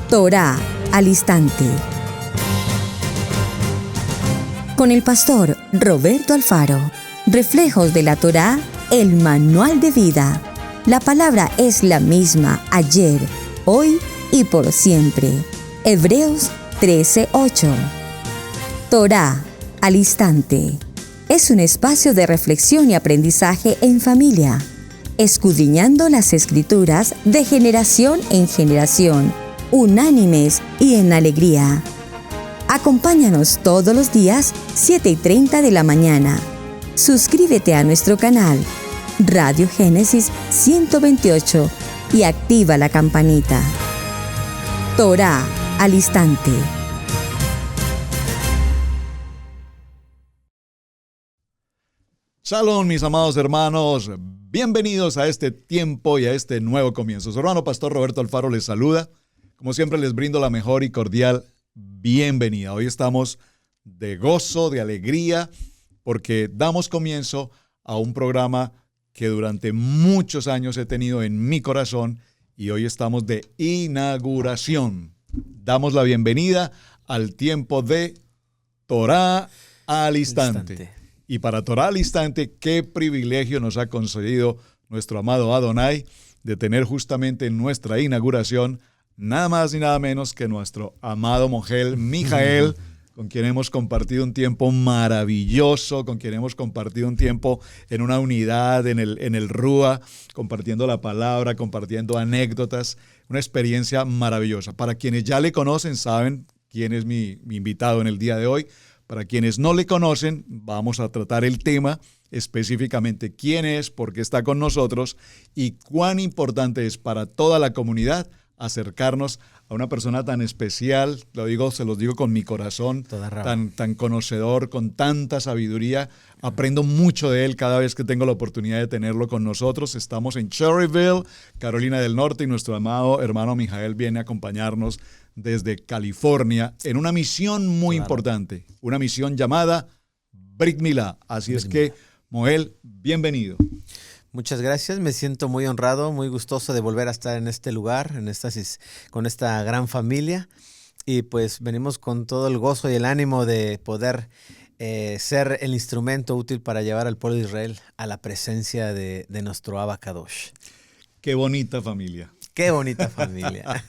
Torá al instante. Con el pastor Roberto Alfaro. Reflejos de la Torá, el manual de vida. La palabra es la misma ayer, hoy y por siempre. Hebreos 13:8. Torá al instante. Es un espacio de reflexión y aprendizaje en familia, escudriñando las Escrituras de generación en generación, unánimes y en alegría. Acompáñanos todos los días, 7:30 de la mañana. Suscríbete a nuestro canal, Radio Génesis 128, y activa la campanita. Torá al instante. Shalom, mis amados hermanos. Bienvenidos a este tiempo y a este nuevo comienzo. Su hermano pastor Roberto Alfaro les saluda. Como siempre, les brindo la mejor y cordial bienvenida. Hoy estamos de gozo, de alegría, porque damos comienzo a un programa que durante muchos años he tenido en mi corazón y hoy estamos de inauguración. Damos la bienvenida al tiempo de Torá al instante. Y para Torá al instante, qué privilegio nos ha concedido nuestro amado Adonai de tener justamente en nuestra inauguración nada más ni nada menos que nuestro amado Mohel Mijael, con quien hemos compartido un tiempo maravilloso, con quien hemos compartido un tiempo en una unidad, en el Rúa, compartiendo la palabra, compartiendo anécdotas, una experiencia maravillosa. Para quienes ya le conocen, saben quién es mi invitado en el día de hoy. Para quienes no le conocen, vamos a tratar el tema específicamente quién es, por qué está con nosotros y cuán importante es para toda la comunidad acercarnos a una persona tan especial, se los digo con mi corazón, tan conocedor, con tanta sabiduría. Aprendo mucho de él cada vez que tengo la oportunidad de tenerlo con nosotros. Estamos en Cherryville, Carolina del Norte, y nuestro amado hermano Mijael viene a acompañarnos desde California en una misión muy importante, una misión llamada Brit Milá. Así es que, Mohel, bienvenido. Muchas gracias, me siento muy honrado, muy gustoso de volver a estar en este lugar, con esta gran familia, y pues venimos con todo el gozo y el ánimo de poder ser el instrumento útil para llevar al pueblo de Israel a la presencia de nuestro Abba Kadosh. ¡Qué bonita familia! ¡Qué bonita familia!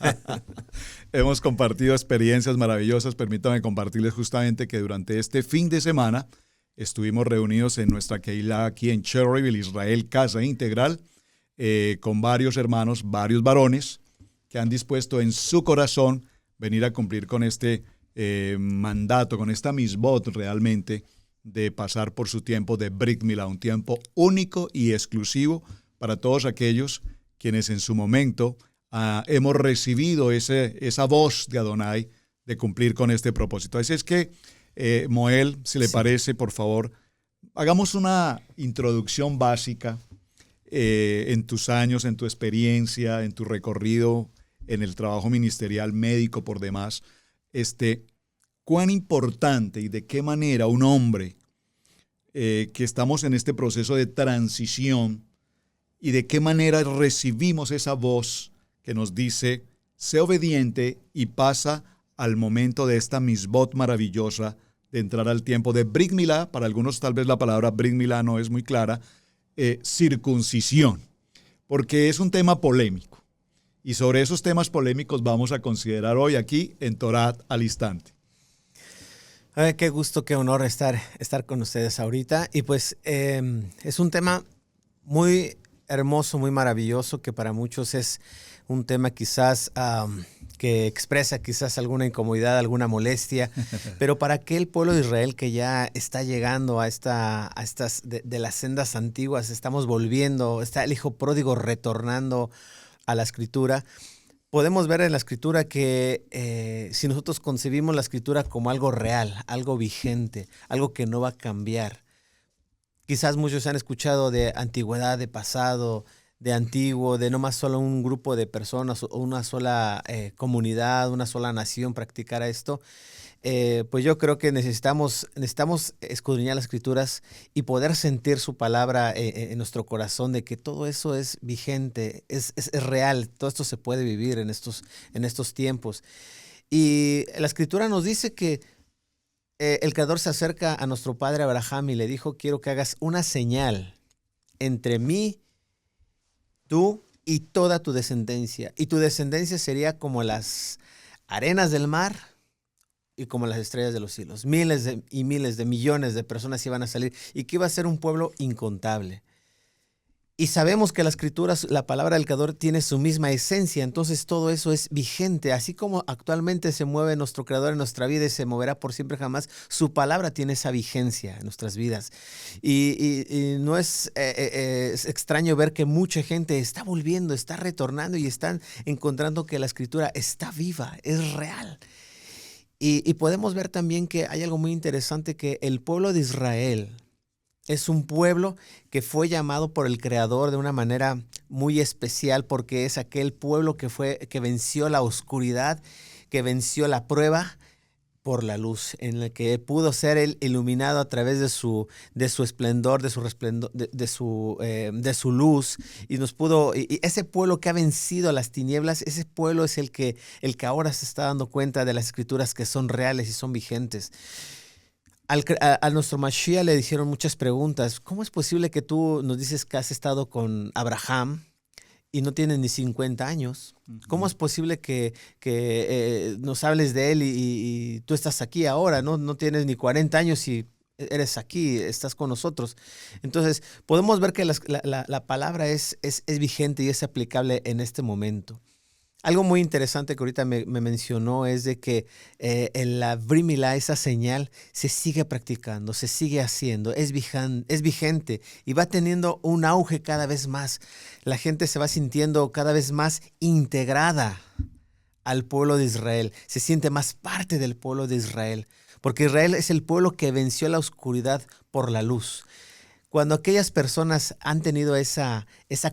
Hemos compartido experiencias maravillosas. Permítanme compartirles justamente que durante este fin de semana estuvimos reunidos en nuestra Keilah aquí en Cherryville, Israel, Casa Integral, con varios hermanos, varios varones, que han dispuesto en su corazón venir a cumplir con este mandato, con esta misbot realmente, de pasar por su tiempo de Brit Milá, un tiempo único y exclusivo para todos aquellos quienes en su momento hemos recibido esa voz de Adonai de cumplir con este propósito. Así es que, Mohel, si le parece, por favor, hagamos una introducción básica en tus años, en tu experiencia, en tu recorrido, en el trabajo ministerial, médico por demás. Cuán importante y de qué manera un hombre que estamos en este proceso de transición y de qué manera recibimos esa voz que nos dice, sé obediente y pasa al momento de esta misbot maravillosa de entrar al tiempo de Brit Milá. Para algunos tal vez la palabra Brit Milá no es muy clara, circuncisión, porque es un tema polémico. Y sobre esos temas polémicos vamos a considerar hoy aquí en Torá al instante. Qué gusto, qué honor estar con ustedes ahorita. Y pues es un tema muy hermoso, muy maravilloso, que para muchos es un tema quizás que expresa quizás alguna incomodidad, alguna molestia, pero para aquel pueblo de Israel que ya está llegando a estas de las sendas antiguas, estamos volviendo, está el hijo pródigo retornando a la Escritura. Podemos ver en la Escritura que si nosotros concebimos la Escritura como algo real, algo vigente, algo que no va a cambiar. Quizás muchos han escuchado de antigüedad, de pasado, de antiguo, de no más solo un grupo de personas o una sola comunidad, una sola nación practicara esto. Pues yo creo que necesitamos escudriñar las Escrituras y poder sentir su palabra en nuestro corazón, de que todo eso es vigente, es real, todo esto se puede vivir en estos tiempos. Y la Escritura nos dice que el Creador se acerca a nuestro padre Abraham y le dijo: quiero que hagas una señal entre mí, tú y toda tu descendencia. Y tu descendencia sería como las arenas del mar y como las estrellas de los cielos. Miles y miles de millones de personas iban a salir y que iba a ser un pueblo incontable. Y sabemos que la Escritura, la palabra del Creador, tiene su misma esencia, entonces todo eso es vigente. Así como actualmente se mueve nuestro Creador en nuestra vida y se moverá por siempre jamás, su palabra tiene esa vigencia en nuestras vidas. Y no es extraño ver que mucha gente está volviendo, está retornando y están encontrando que la Escritura está viva, es real. Y podemos ver también que hay algo muy interesante, que el pueblo de Israel es un pueblo que fue llamado por el Creador de una manera muy especial, porque es aquel pueblo que venció la oscuridad, que venció la prueba por la luz, en el que pudo ser él iluminado a través de su esplendor, de su luz, y nos pudo. Y ese pueblo que ha vencido las tinieblas, ese pueblo es el que ahora se está dando cuenta de las Escrituras, que son reales y son vigentes. A nuestro Mashiach le hicieron muchas preguntas. ¿Cómo es posible que tú nos dices que has estado con Abraham y no tienes ni 50 años? ¿Cómo es posible que nos hables de él y tú estás aquí ahora? No tienes ni 40 años y eres aquí, estás con nosotros. Entonces, podemos ver que la palabra es vigente y es aplicable en este momento. Algo muy interesante que ahorita me mencionó es de que en la Brit Milá, esa señal, se sigue practicando, se sigue haciendo, es vigente y va teniendo un auge cada vez más. La gente se va sintiendo cada vez más integrada al pueblo de Israel, se siente más parte del pueblo de Israel, porque Israel es el pueblo que venció la oscuridad por la luz. Cuando aquellas personas han tenido esa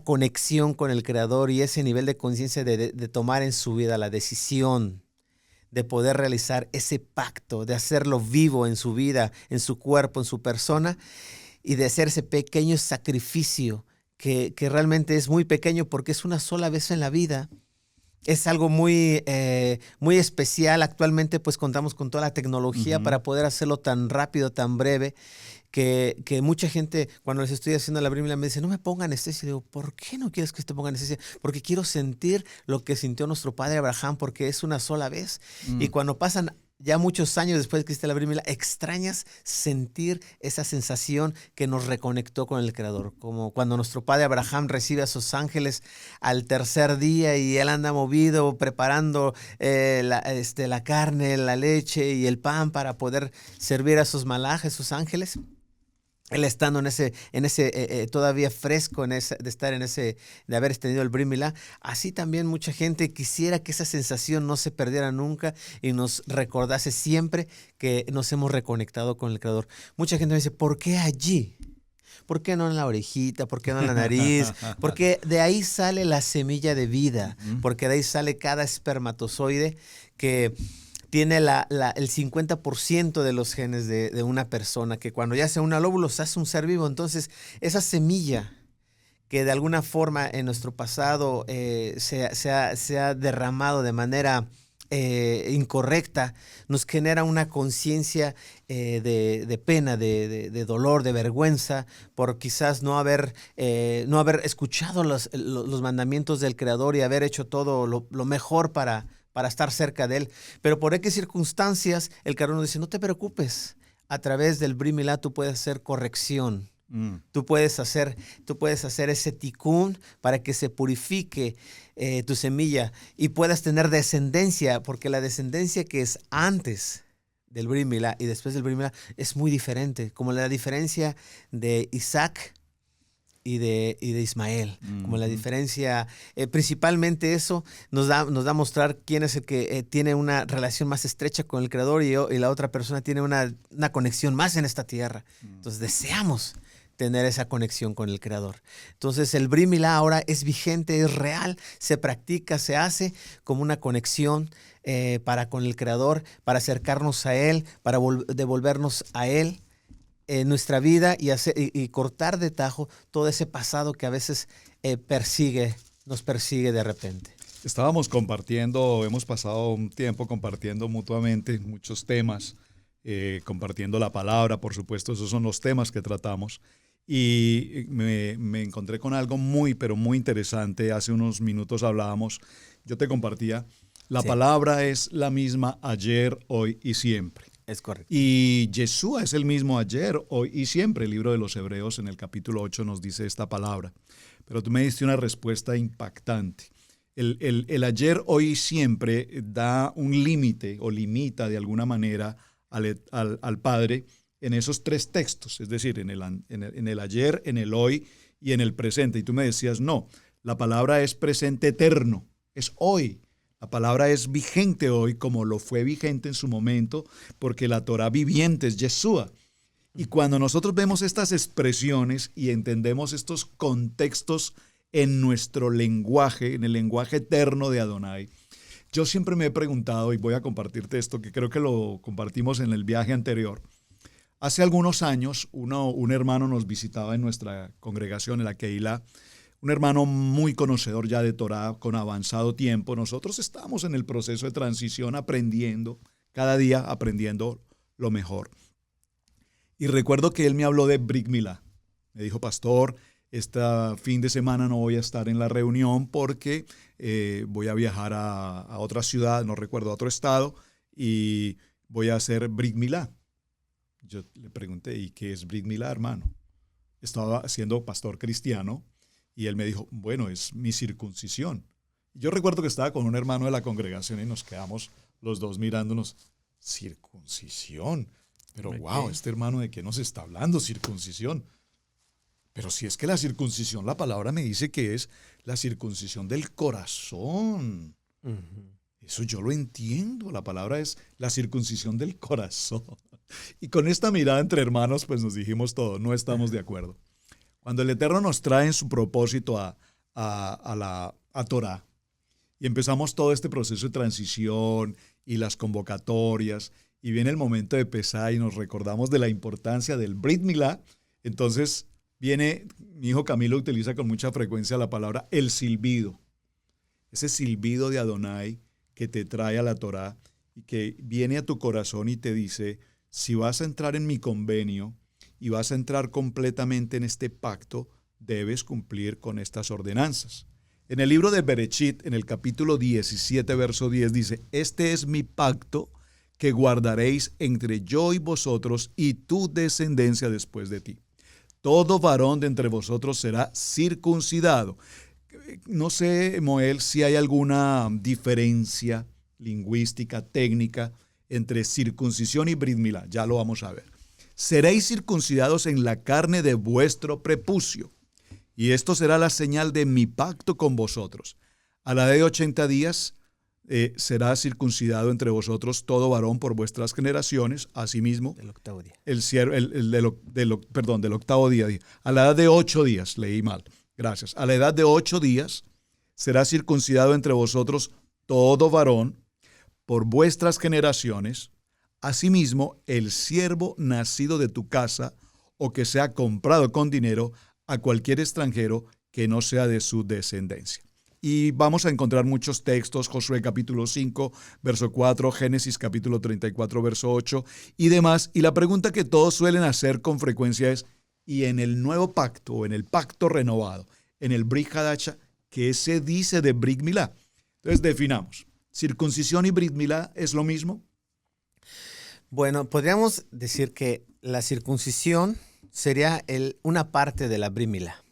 conexión con el Creador y ese nivel de conciencia de tomar en su vida la decisión de poder realizar ese pacto, de hacerlo vivo en su vida, en su cuerpo, en su persona, y de hacer ese pequeño sacrificio que realmente es muy pequeño porque es una sola vez en la vida. Es algo muy especial. Actualmente pues contamos con toda la tecnología para poder hacerlo tan rápido, tan breve, que mucha gente, cuando les estoy haciendo la Brit Milá, me dice: no me ponga anestesia. Y digo: ¿por qué no quieres que te ponga anestesia? Porque quiero sentir lo que sintió nuestro padre Abraham, porque es una sola vez. Y cuando pasan ya muchos años después de que hiciste la Brit Milá, extrañas sentir esa sensación que nos reconectó con el Creador. Como cuando nuestro padre Abraham recibe a sus ángeles al tercer día y él anda movido preparando la carne, la leche y el pan para poder servir a sus malajes, sus ángeles. Él estando en ese todavía fresco de haber tenido el Brit Milá, así también mucha gente quisiera que esa sensación no se perdiera nunca y nos recordase siempre que nos hemos reconectado con el Creador. Mucha gente me dice: ¿por qué allí? ¿Por qué no en la orejita? ¿Por qué no en la nariz? Porque de ahí sale la semilla de vida, porque de ahí sale cada espermatozoide que tiene el 50% de los genes de una persona, que cuando ya se une al óvulo se hace un ser vivo. Entonces, esa semilla que de alguna forma en nuestro pasado se ha derramado de manera incorrecta, nos genera una conciencia de pena, de dolor, de vergüenza, por quizás no haber escuchado los mandamientos del Creador y haber hecho todo lo mejor para estar cerca de él. Pero por X circunstancias, el Creador nos dice: no te preocupes, a través del Brit Milá tú puedes hacer corrección. Tú puedes hacer ese tikkun para que se purifique tu semilla y puedas tener descendencia, porque la descendencia que es antes del Brit Milá y después del Brit Milá es muy diferente, como la diferencia de Isaac y de Ismael, como la diferencia, principalmente eso nos da a mostrar quién es el que tiene una relación más estrecha con el Creador y la otra persona tiene una conexión más en esta tierra. Entonces deseamos tener esa conexión con el Creador. Entonces el Brit Milá ahora es vigente, es real, se practica, se hace como una conexión para con el Creador, para acercarnos a Él, para devolvernos a Él en nuestra vida y cortar de tajo todo ese pasado que a veces nos persigue de repente. Estábamos compartiendo, hemos pasado un tiempo compartiendo mutuamente muchos temas, compartiendo la palabra, por supuesto, esos son los temas que tratamos. Y me encontré con algo pero muy interesante. Hace unos minutos hablábamos, yo te compartía, la palabra es la misma ayer, hoy y siempre. Es correcto. Y Yeshua es el mismo ayer, hoy y siempre. El libro de los Hebreos en el capítulo 8 nos dice esta palabra. Pero tú me diste una respuesta impactante. El ayer, hoy y siempre da un límite o limita de alguna manera al Padre en esos tres textos, es decir, en el ayer, en el hoy y en el presente. Y tú me decías, no, la palabra es presente eterno, es hoy. La palabra es vigente hoy como lo fue vigente en su momento, porque la Torah viviente es Yeshua. Y cuando nosotros vemos estas expresiones y entendemos estos contextos en nuestro lenguaje, en el lenguaje eterno de Adonai, yo siempre me he preguntado, y voy a compartirte esto, que creo que lo compartimos en el viaje anterior. Hace algunos años, un hermano nos visitaba en nuestra congregación, en la Keilah, un hermano muy conocedor ya de Torah, con avanzado tiempo. Nosotros estamos en el proceso de transición, aprendiendo, cada día aprendiendo lo mejor. Y recuerdo que él me habló de Brit Milá. Me dijo, pastor, este fin de semana no voy a estar en la reunión porque voy a viajar a otra ciudad, no recuerdo, a otro estado, y voy a hacer Brit Milá. Yo le pregunté, ¿y qué es Brit Milá, hermano? Estaba siendo pastor cristiano y él me dijo, bueno, es mi circuncisión. Yo recuerdo que estaba con un hermano de la congregación y nos quedamos los dos mirándonos, circuncisión. Pero wow, este hermano, ¿de qué nos está hablando? Circuncisión. Pero si es que la circuncisión, la palabra me dice que es la circuncisión del corazón. Eso yo lo entiendo. La palabra es la circuncisión del corazón. Y con esta mirada entre hermanos, pues nos dijimos todo, no estamos de acuerdo. Cuando el Eterno nos trae en su propósito a Torah, y empezamos todo este proceso de transición y las convocatorias, y viene el momento de Pesá y nos recordamos de la importancia del Brit Milá, entonces viene, mi hijo Camilo utiliza con mucha frecuencia la palabra el silbido. Ese silbido de Adonai que te trae a la Torah y que viene a tu corazón y te dice, si vas a entrar en mi convenio y vas a entrar completamente en este pacto, debes cumplir con estas ordenanzas. En el libro de Bereshit, en el capítulo 17, verso 10, dice, este es mi pacto que guardaréis entre yo y vosotros y tu descendencia después de ti. Todo varón de entre vosotros será circuncidado. No sé, Moel, si hay alguna diferencia lingüística, técnica, entre circuncisión y Brit Milá. Ya lo vamos a ver. Seréis circuncidados en la carne de vuestro prepucio. Y esto será la señal de mi pacto con vosotros. A la edad de 80 días será circuncidado entre vosotros todo varón por vuestras generaciones. Asimismo, del octavo día. Del octavo día. A la edad de 8 días, leí mal. Gracias. A la edad de 8 días será circuncidado entre vosotros todo varón por vuestras generaciones. Asimismo, el siervo nacido de tu casa o que sea comprado con dinero a cualquier extranjero que no sea de su descendencia. Y vamos a encontrar muchos textos, Josué capítulo 5, verso 4, Génesis capítulo 34, verso 8 y demás. Y la pregunta que todos suelen hacer con frecuencia es, ¿y en el nuevo pacto o en el pacto renovado, en el Brit Hadasha, qué se dice de Brit Milá? Entonces definamos, ¿circuncisión y Brit Milá es lo mismo? Bueno, podríamos decir que la circuncisión sería una parte de la Brit Milá,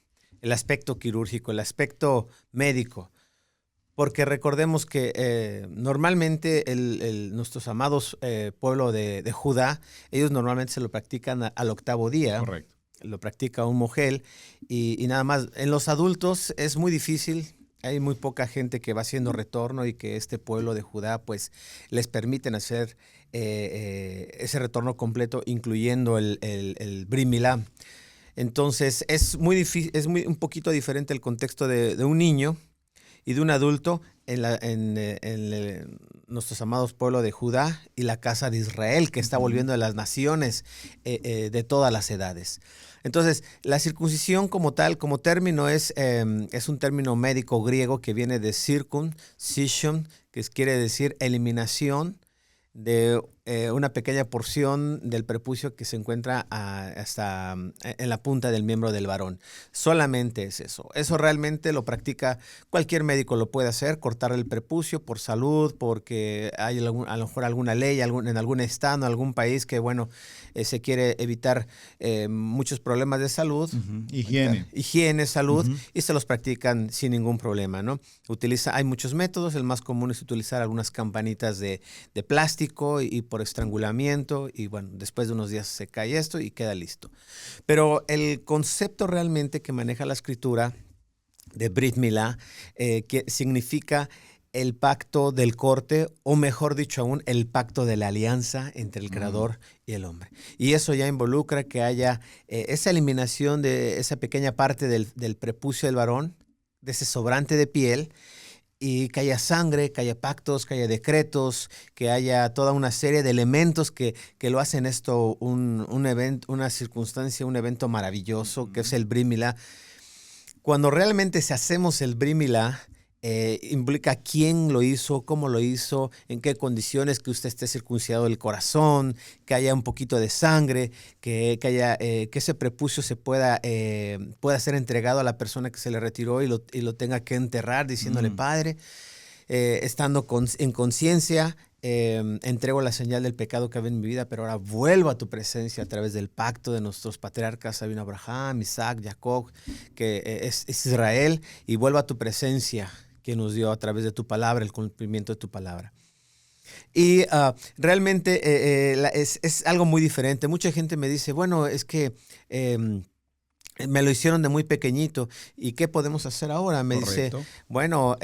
el aspecto quirúrgico, el aspecto médico, porque recordemos que normalmente nuestros amados pueblo de Judá, ellos normalmente se lo practican al octavo día. Correcto. Lo practica un mujer y nada más. En los adultos es muy difícil. Hay muy poca gente que va haciendo retorno y que este pueblo de Judá pues les permiten hacer ese retorno completo, incluyendo el Brit Milá. Entonces es muy difícil, un poquito diferente el contexto de un niño y de un adulto en nuestros amados pueblos de Judá y la casa de Israel, que está volviendo a las naciones de todas las edades. Entonces, la circuncisión como tal, como término, es un término médico griego que viene de circumcision, que quiere decir eliminación de una pequeña porción del prepucio que se encuentra hasta en la punta del miembro del varón. Solamente es eso. Eso realmente lo practica cualquier médico, lo puede hacer, cortar el prepucio por salud, porque hay a lo mejor alguna ley en algún estado, en algún país que, bueno, se quiere evitar muchos problemas de salud. Higiene, salud, y se los practican sin ningún problema, ¿no? Hay muchos métodos, el más común es utilizar algunas campanitas de plástico y por estrangulamiento, y bueno, después de unos días se cae esto y queda listo. Pero el concepto realmente que maneja la escritura de Brit Milá, que significa el pacto del corte, o mejor dicho aún, el pacto de la alianza entre el Creador y el hombre. Y eso ya involucra que haya esa eliminación de esa pequeña parte del prepucio del varón, de ese sobrante de piel, y que haya sangre, que haya pactos, que haya decretos, que haya toda una serie de elementos que lo hacen esto un evento, una circunstancia, un evento maravilloso, que es el Brit Milá. Cuando realmente hacemos el Brit Milá, implica quién lo hizo, cómo lo hizo, en qué condiciones, que usted esté circuncidado del corazón, que haya un poquito de sangre, que ese prepucio pueda ser entregado a la persona que se le retiró y lo tenga que enterrar, diciéndole, Padre, estando en conciencia, entrego la señal del pecado que había en mi vida, pero ahora vuelvo a tu presencia a través del pacto de nuestros patriarcas, Abraham, Isaac, Jacob, que es Israel, y vuelvo a tu presencia que nos dio a través de tu palabra, el cumplimiento de tu palabra. Y realmente es algo muy diferente. Mucha gente me dice, bueno, es que me lo hicieron de muy pequeñito, ¿y qué podemos hacer ahora? Me Correcto. dice, bueno,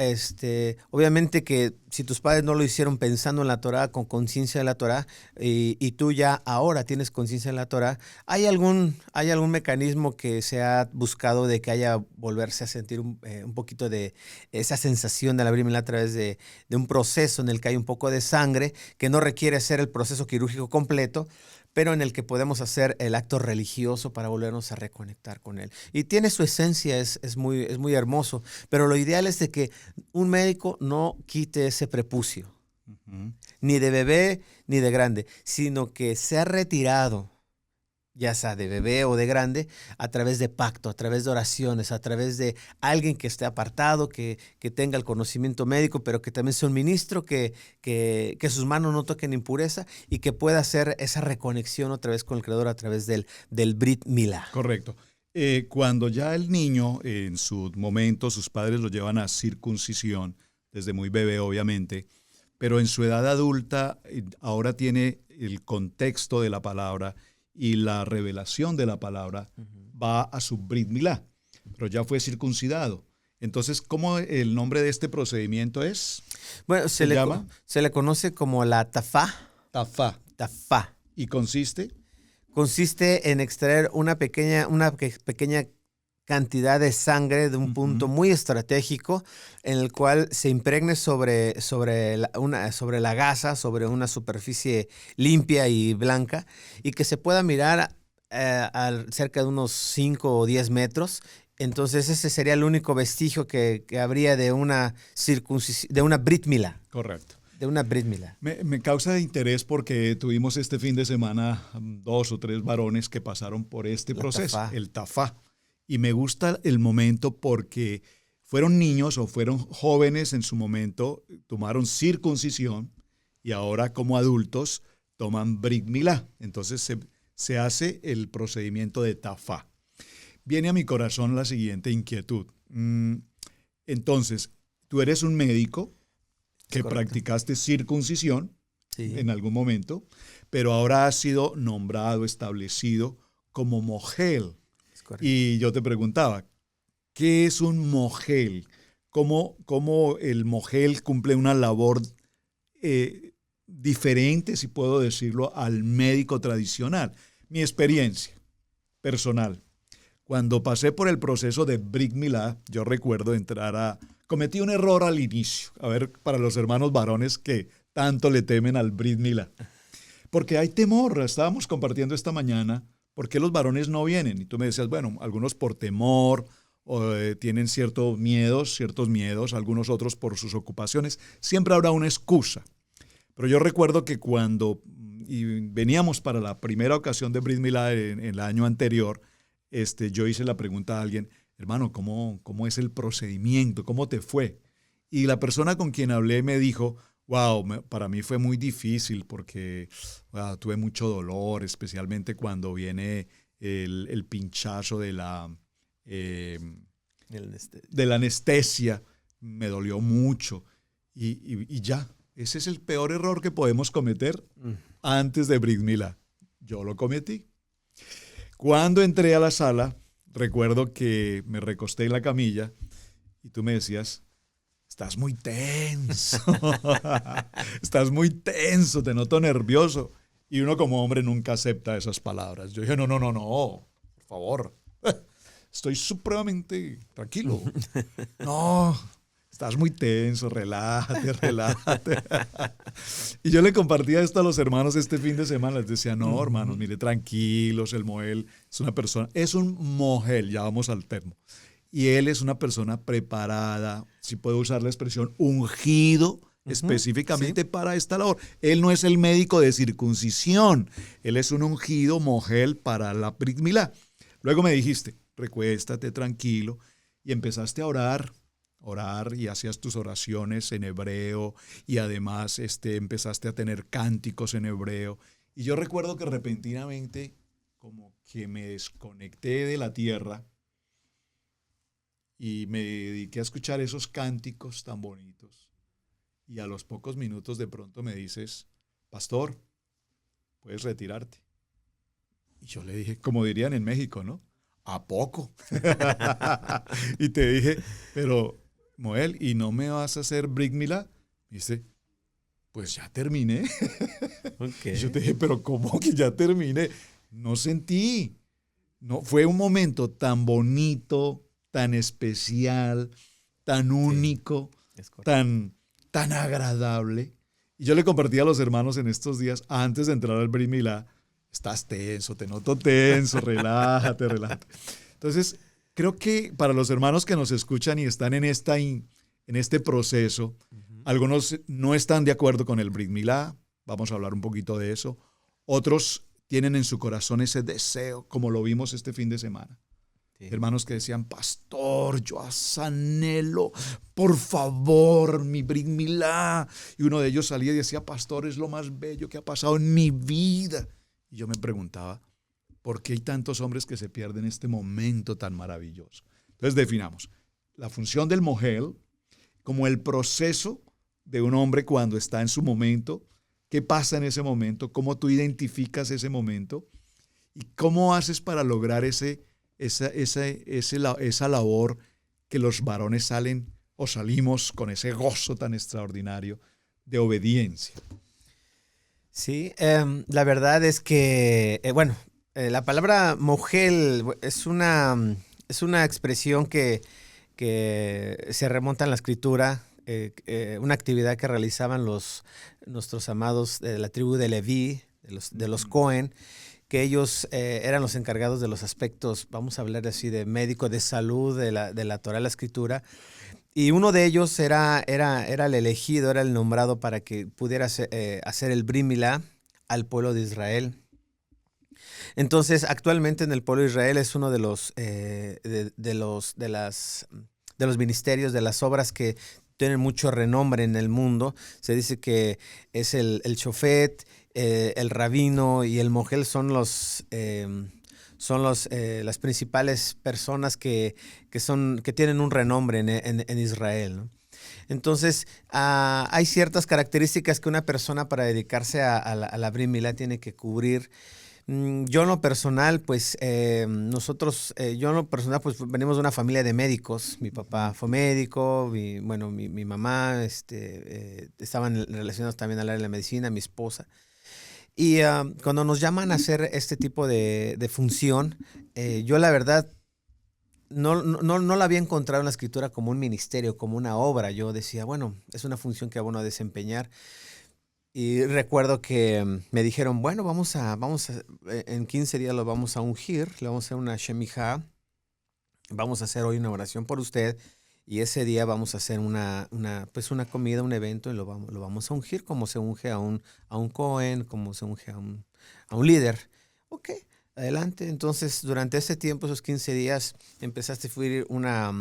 obviamente que si tus padres no lo hicieron pensando en la Torah, con conciencia de la Torah, y tú ya ahora tienes conciencia de la Torah, ¿hay algún mecanismo que se ha buscado de que haya volverse a sentir un poquito de esa sensación de la Brit Milá a través de un proceso en el que hay un poco de sangre, que no requiere ser el proceso quirúrgico completo, pero en el que podemos hacer el acto religioso para volvernos a reconectar con Él? Y tiene su esencia, es muy hermoso, pero lo ideal es de que un médico no quite ese prepucio, ni de bebé ni de grande, sino que sea retirado, ya sea de bebé o de grande, a través de pacto, a través de oraciones, a través de alguien que esté apartado, que tenga el conocimiento médico, pero que también sea un ministro, que sus manos no toquen impureza y que pueda hacer esa reconexión otra vez con el Creador a través del Brit Milá. Correcto. Cuando ya el niño, en su momento, sus padres lo llevan a circuncisión, desde muy bebé obviamente, pero en su edad adulta ahora tiene el contexto de la palabra y la revelación de la palabra, va a su Brit Milá, pero ya fue circuncidado. Entonces, ¿cómo el nombre de este procedimiento es? Bueno, se le conoce como la tafá. Tafá. ¿Y consiste? Consiste en extraer una pequeña cantidad de sangre de un punto muy estratégico, en el cual se impregne sobre la gasa, sobre una superficie limpia y blanca, y que se pueda mirar a cerca de unos 5 o 10 metros. Entonces ese sería el único vestigio que habría de una Brit Milá. Correcto. De una Brit Milá. Me causa interés porque tuvimos este fin de semana 2 o 3 varones que pasaron por este proceso, el tafá. Y me gusta el momento porque fueron niños o fueron jóvenes en su momento, tomaron circuncisión y ahora como adultos toman Brit Milá. Entonces se hace el procedimiento de tafá. Viene a mi corazón la siguiente inquietud. Entonces, tú eres un médico que practicaste circuncisión en algún momento, pero ahora has sido nombrado, establecido como mogel. Y yo te preguntaba, ¿qué es un mogel? ¿Cómo el mogel cumple una labor diferente, si puedo decirlo, al médico tradicional? Mi experiencia personal. Cuando pasé por el proceso de Brit Milá, yo recuerdo cometí un error al inicio. A ver, para los hermanos varones que tanto le temen al Brit Milá. Porque hay temor. Estábamos compartiendo esta mañana por qué los varones no vienen. Y tú me decías, bueno, algunos por temor, o tienen ciertos miedos, algunos otros por sus ocupaciones. Siempre habrá una excusa. Pero yo recuerdo que cuando veníamos para la primera ocasión de Brit Milá en el año anterior, yo hice la pregunta a alguien, hermano, ¿cómo es el procedimiento? ¿Cómo te fue? Y la persona con quien hablé me dijo, wow, para mí fue muy difícil porque tuve mucho dolor, especialmente cuando viene el pinchazo de la anestesia. Me dolió mucho. Y ya, ese es el peor error que podemos cometer antes de Brit Milá. Yo lo cometí. Cuando entré a la sala, recuerdo que me recosté en la camilla y tú me decías, estás muy tenso, estás muy tenso, te noto nervioso. Y uno como hombre nunca acepta esas palabras. Yo dije, no, por favor, estoy supremamente tranquilo. No, estás muy tenso, relájate. Y yo le compartía esto a los hermanos este fin de semana. Les decía, no, hermanos, mire, tranquilos, el Moel es un mogel, ya vamos al termo. Y él es una persona preparada, si puedo usar la expresión, ungido específicamente para esta labor. Él no es el médico de circuncisión, él es un ungido mogel para la Brit Milá. Luego me dijiste, recuéstate tranquilo, y empezaste a orar y hacías tus oraciones en hebreo y además empezaste a tener cánticos en hebreo. Y yo recuerdo que repentinamente como que me desconecté de la tierra y me dediqué a escuchar esos cánticos tan bonitos. Y a los pocos minutos de pronto me dices, pastor, puedes retirarte. Y yo le dije, como dirían en México, ¿no? ¿A poco? Y te dije, pero Moel, ¿y no me vas a hacer Brit Milá? Me dice, pues ya terminé. Okay. Y yo te dije, pero ¿cómo que ya terminé? No sentí. No, fue un momento tan bonito, tan especial, tan único, tan agradable. Y yo le compartí a los hermanos en estos días, antes de entrar al Brit Milá, estás tenso, te noto tenso, relájate. Entonces, creo que para los hermanos que nos escuchan y están en este proceso, algunos no están de acuerdo con el Brit Milá, vamos a hablar un poquito de eso. Otros tienen en su corazón ese deseo, como lo vimos este fin de semana. Sí. Hermanos que decían, pastor, yo anhelo, por favor, mi Brit Milá. Y uno de ellos salía y decía, pastor, es lo más bello que ha pasado en mi vida. Y yo me preguntaba, ¿por qué hay tantos hombres que se pierden este momento tan maravilloso? Entonces definamos la función del mogel como el proceso de un hombre cuando está en su momento. ¿Qué pasa en ese momento? ¿Cómo tú identificas ese momento? ¿Y cómo haces para lograr esa labor que los varones salen o salimos con ese gozo tan extraordinario de obediencia? Sí, la verdad es que, la palabra mogel es una expresión que se remonta en la Escritura, una actividad que realizaban nuestros amados de la tribu de Leví, de los Cohen, que ellos eran los encargados de los aspectos, vamos a hablar así, de médico, de salud, de la Torá, la Escritura. Y uno de ellos era el elegido, era el nombrado para que pudiera hacer el Brit Milá al pueblo de Israel. Entonces, actualmente en el pueblo de Israel es uno de los ministerios, de las obras que tienen mucho renombre en el mundo. Se dice que es el shofet, el rabino y el mogel son las principales personas que tienen un renombre en Israel, ¿no? Entonces, hay ciertas características que una persona para dedicarse a la Brit Milá tiene que cubrir. Yo en lo personal, pues venimos de una familia de médicos. Mi papá fue médico, mi mamá estaban relacionados también al área de la medicina, mi esposa. Y cuando nos llaman a hacer este tipo de función, yo la verdad no la había encontrado en la escritura como un ministerio, como una obra. Yo decía, bueno, es una función que van a desempeñar. Y recuerdo que me dijeron, bueno, en 15 días lo vamos a ungir, le vamos a hacer una shemijá, vamos a hacer hoy una oración por usted y ese día vamos a hacer una comida, un evento y lo vamos a ungir como se unge a un Cohen, como se unge a un líder. Ok, adelante. Entonces, durante ese tiempo, esos 15 días, empezaste a sufrir una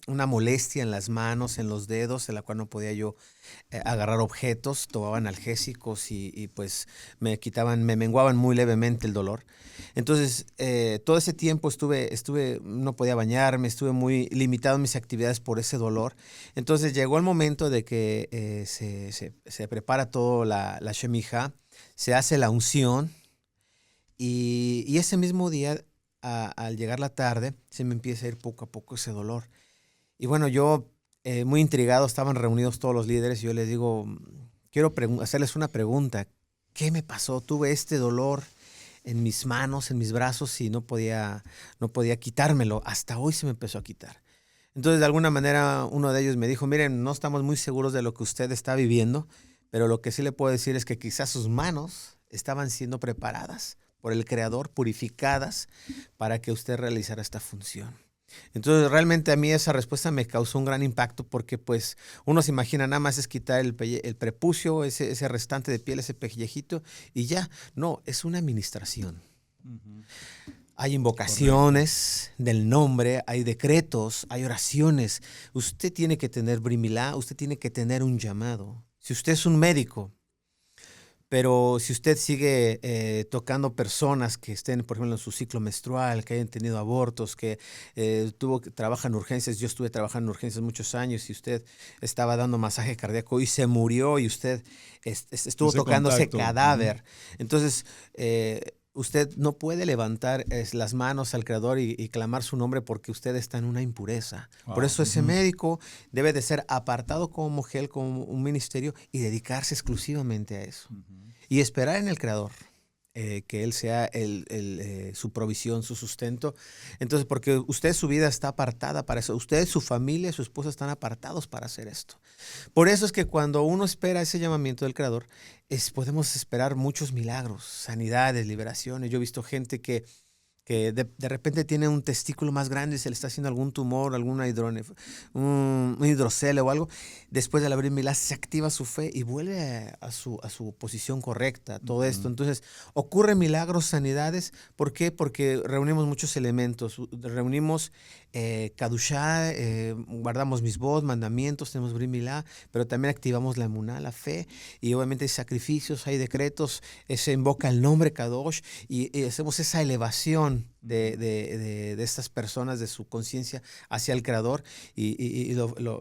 molestia en las manos, en los dedos, en la cual no podía yo agarrar objetos, tomaba analgésicos y pues me menguaban muy levemente el dolor. Entonces, todo ese tiempo no podía bañarme, estuve muy limitado en mis actividades por ese dolor. Entonces, llegó el momento de que se prepara todo la shemijá, se hace la unción y ese mismo día, al llegar la tarde, se me empieza a ir poco a poco ese dolor. Y bueno, yo muy intrigado, estaban reunidos todos los líderes y yo les digo, quiero hacerles una pregunta. ¿Qué me pasó? Tuve este dolor en mis manos, en mis brazos y no podía quitármelo. Hasta hoy se me empezó a quitar. Entonces, de alguna manera, uno de ellos me dijo, miren, no estamos muy seguros de lo que usted está viviendo, pero lo que sí le puedo decir es que quizás sus manos estaban siendo preparadas por el Creador, purificadas para que usted realizara esta función. Entonces, realmente a mí esa respuesta me causó un gran impacto porque pues uno se imagina nada más es quitar el prepucio, ese restante de piel, ese pellejito y ya. No, es una administración. Uh-huh. Hay invocaciones del nombre, hay decretos, hay oraciones. Usted tiene que tener brit milá, usted tiene que tener un llamado. Si usted es un médico, pero si usted sigue tocando personas que estén, por ejemplo, en su ciclo menstrual, que hayan tenido abortos, que trabaja en urgencias, yo estuve trabajando en urgencias muchos años y usted estaba dando masaje cardíaco y se murió y usted estuvo tocando ese cadáver. Entonces, usted no puede levantar las manos al Creador y clamar su nombre porque usted está en una impureza. Wow. Por eso ese médico debe de ser apartado como mujer, como un ministerio y dedicarse exclusivamente a eso. Y esperar en el Creador, que Él sea su provisión, su sustento. Entonces, porque usted, su vida está apartada para eso. Usted, su familia, su esposa están apartados para hacer esto. Por eso es que cuando uno espera ese llamamiento del Creador, podemos esperar muchos milagros, sanidades, liberaciones. Yo he visto gente que de repente tiene un testículo más grande y se le está haciendo algún tumor, un hidrocele o algo. Después de la brit milá se activa su fe y vuelve a su posición correcta, todo esto. Entonces, ocurren milagros, sanidades. ¿Por qué? Porque reunimos muchos elementos. Reunimos Kadushá, guardamos misbot, mandamientos, tenemos brit milá, pero también activamos la emuná, la fe, y obviamente hay sacrificios, hay decretos, se invoca el nombre Kadosh y hacemos esa elevación de estas personas, de su conciencia hacia el Creador y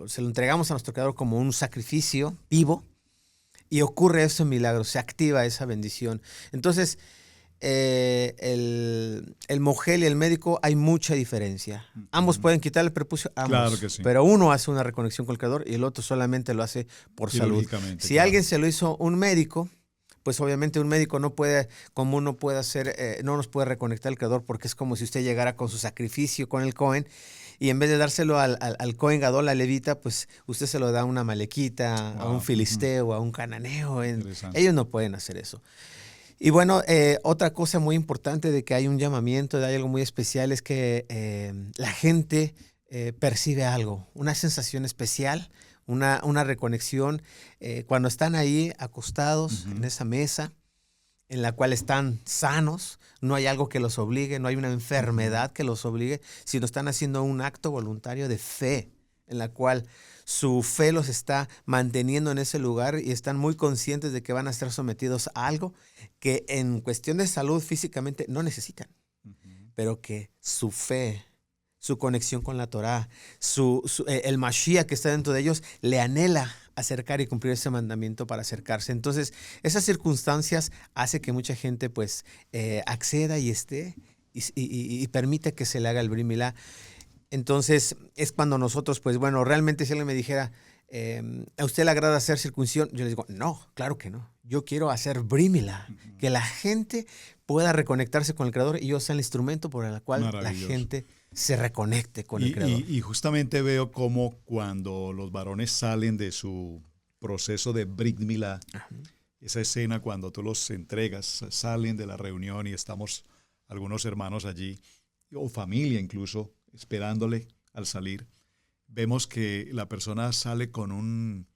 se lo entregamos a nuestro Creador como un sacrificio vivo y ocurre ese milagro, se activa esa bendición. Entonces, el mogel y el médico hay mucha diferencia. Ambos pueden quitar el prepucio, ambos, claro que sí. Pero uno hace una reconexión con el Creador y el otro solamente lo hace por salud. Si alguien se lo hizo un médico, pues obviamente un médico no nos puede reconectar al Creador porque es como si usted llegara con su sacrificio con el Cohen y en vez de dárselo al Cohen Gadol, al levita, pues usted se lo da a una malequita, a un filisteo, a un cananeo. Ellos no pueden hacer eso. Y bueno, otra cosa muy importante de que hay un llamamiento, hay algo muy especial, es que la gente percibe algo, una sensación especial, una reconexión. Cuando están ahí acostados en esa mesa, en la cual están sanos, no hay algo que los obligue, no hay una enfermedad que los obligue, sino están haciendo un acto voluntario de fe, en la cual su fe los está manteniendo en ese lugar y están muy conscientes de que van a estar sometidos a algo que en cuestión de salud físicamente no necesitan, pero que su fe, su conexión con la Torá, el Mashiach que está dentro de ellos, le anhela acercar y cumplir ese mandamiento para acercarse. Entonces, esas circunstancias hace que mucha gente pues acceda y esté y permite que se le haga el brit milá. Entonces, es cuando nosotros, pues bueno, realmente si alguien me dijera, ¿a usted le agrada hacer circuncisión? Yo le digo, no, claro que no. Yo quiero hacer brit milá, que la gente pueda reconectarse con el Creador y yo sea el instrumento por el cual la gente se reconecte con el Creador. Y justamente veo cómo cuando los varones salen de su proceso de Brit Milá, esa escena cuando tú los entregas, salen de la reunión y estamos algunos hermanos allí, o familia incluso, esperándole al salir, vemos que la persona sale con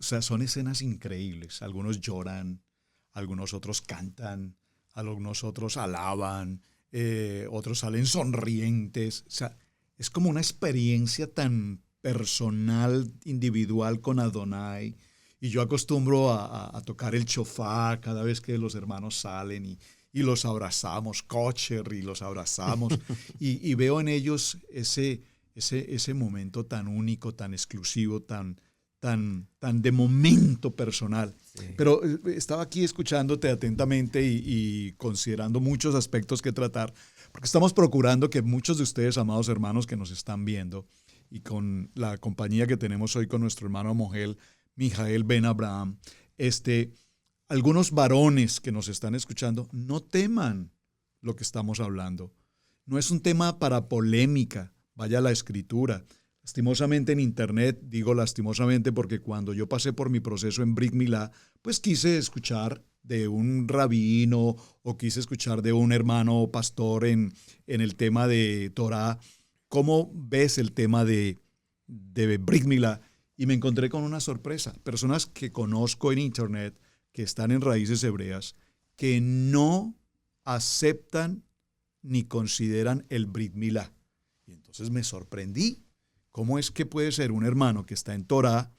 o sea, son escenas increíbles. Algunos lloran, algunos otros cantan, algunos otros alaban, otros salen sonrientes. O sea, es como una experiencia tan personal, individual con Adonai. Y yo acostumbro a tocar el shofar cada vez que los hermanos salen y los abrazamos, kosher, y los abrazamos. y veo en ellos ese momento tan único, tan exclusivo, tan de momento personal. Sí. Pero estaba aquí escuchándote atentamente y considerando muchos aspectos que tratar, porque estamos procurando que muchos de ustedes, amados hermanos que nos están viendo, y con la compañía que tenemos hoy con nuestro hermano Mijael Ben Abraham, algunos varones que nos están escuchando, no teman lo que estamos hablando. No es un tema para polémica, vaya a la Escritura. Lastimosamente en internet, digo lastimosamente porque cuando yo pasé por mi proceso en Brit Milá, pues quise escuchar de un rabino o quise escuchar de un hermano pastor en el tema de Torah, ¿cómo ves el tema de Brit Milá? Y me encontré con una sorpresa. Personas que conozco en internet, que están en raíces hebreas, que no aceptan ni consideran el Brit Milá. Y entonces me sorprendí. ¿Cómo es que puede ser un hermano que está en Torah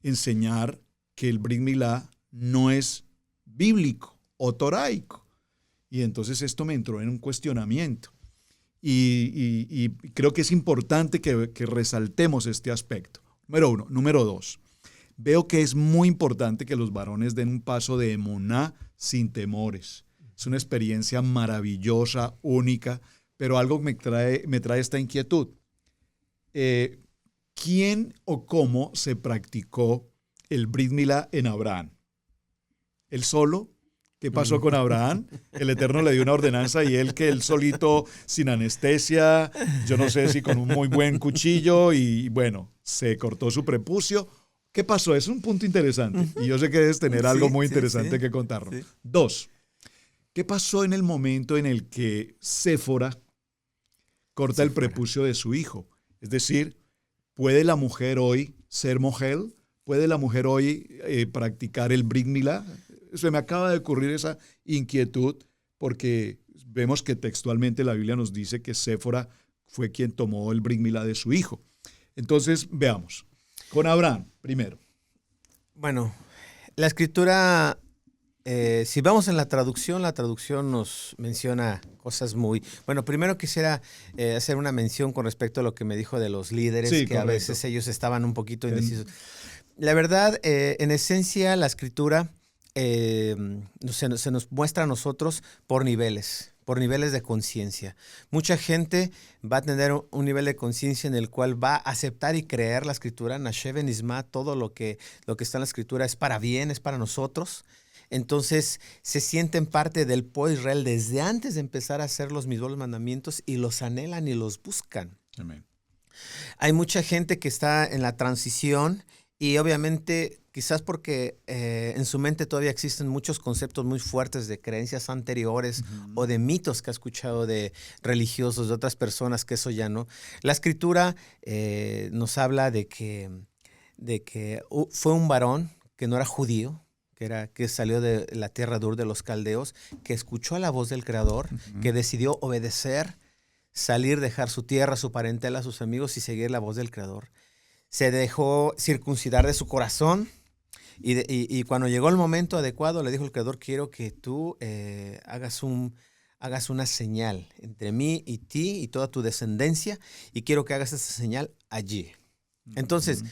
enseñar que el Brit Milá no es bíblico o toraico? Y entonces esto me entró en un cuestionamiento. Y creo que es importante que resaltemos este aspecto. Número uno. Número dos. Veo que es muy importante que los varones den un paso de emuná sin temores. Es una experiencia maravillosa, única, pero algo me trae esta inquietud. ¿Quién o cómo se practicó el Brit Milá en Abraham? ¿Él solo? ¿Qué pasó con Abraham? El Eterno le dio una ordenanza y él solito, sin anestesia, yo no sé si con un muy buen cuchillo y bueno, se cortó su prepucio. ¿Qué pasó? Es un punto interesante y yo sé que debes tener algo muy interesante que contarnos. Sí. Dos, ¿qué pasó en el momento en el que Séfora corta el prepucio de su hijo? Es decir, ¿puede la mujer hoy ser mogel? ¿Puede la mujer hoy practicar el Brit Milá? Se me acaba de ocurrir esa inquietud porque vemos que textualmente la Biblia nos dice que Séfora fue quien tomó el Brit Milá de su hijo. Entonces, veamos. Con Abraham, primero. Bueno, la Escritura, si vamos en la traducción nos menciona cosas muy... Bueno, primero quisiera hacer una mención con respecto a lo que me dijo de los líderes, sí, que correcto. A veces ellos estaban un poquito indecisos. La verdad, en esencia, la Escritura se nos muestra a nosotros por niveles de conciencia. Mucha gente va a tener un nivel de conciencia en el cual va a aceptar y creer la Escritura, Nashev Nisma, todo lo que está en la Escritura es para bien, es para nosotros. Entonces se sienten parte del pueblo de Israel desde antes de empezar a hacer los mismos mandamientos y los anhelan y los buscan. Amén. Hay mucha gente que está en la transición y obviamente quizás porque en su mente todavía existen muchos conceptos muy fuertes de creencias anteriores o de mitos que ha escuchado de religiosos, de otras personas, que eso ya no. La Escritura nos habla de que fue un varón que no era judío, que salió de la tierra de Ur de los caldeos, que escuchó la voz del Creador, que decidió obedecer, salir, dejar su tierra, su parentela, sus amigos y seguir la voz del Creador. Se dejó circuncidar de su corazón y cuando llegó el momento adecuado le dijo el Creador: quiero que tú hagas una señal entre mí y ti y toda tu descendencia, y quiero que hagas esa señal allí. Entonces,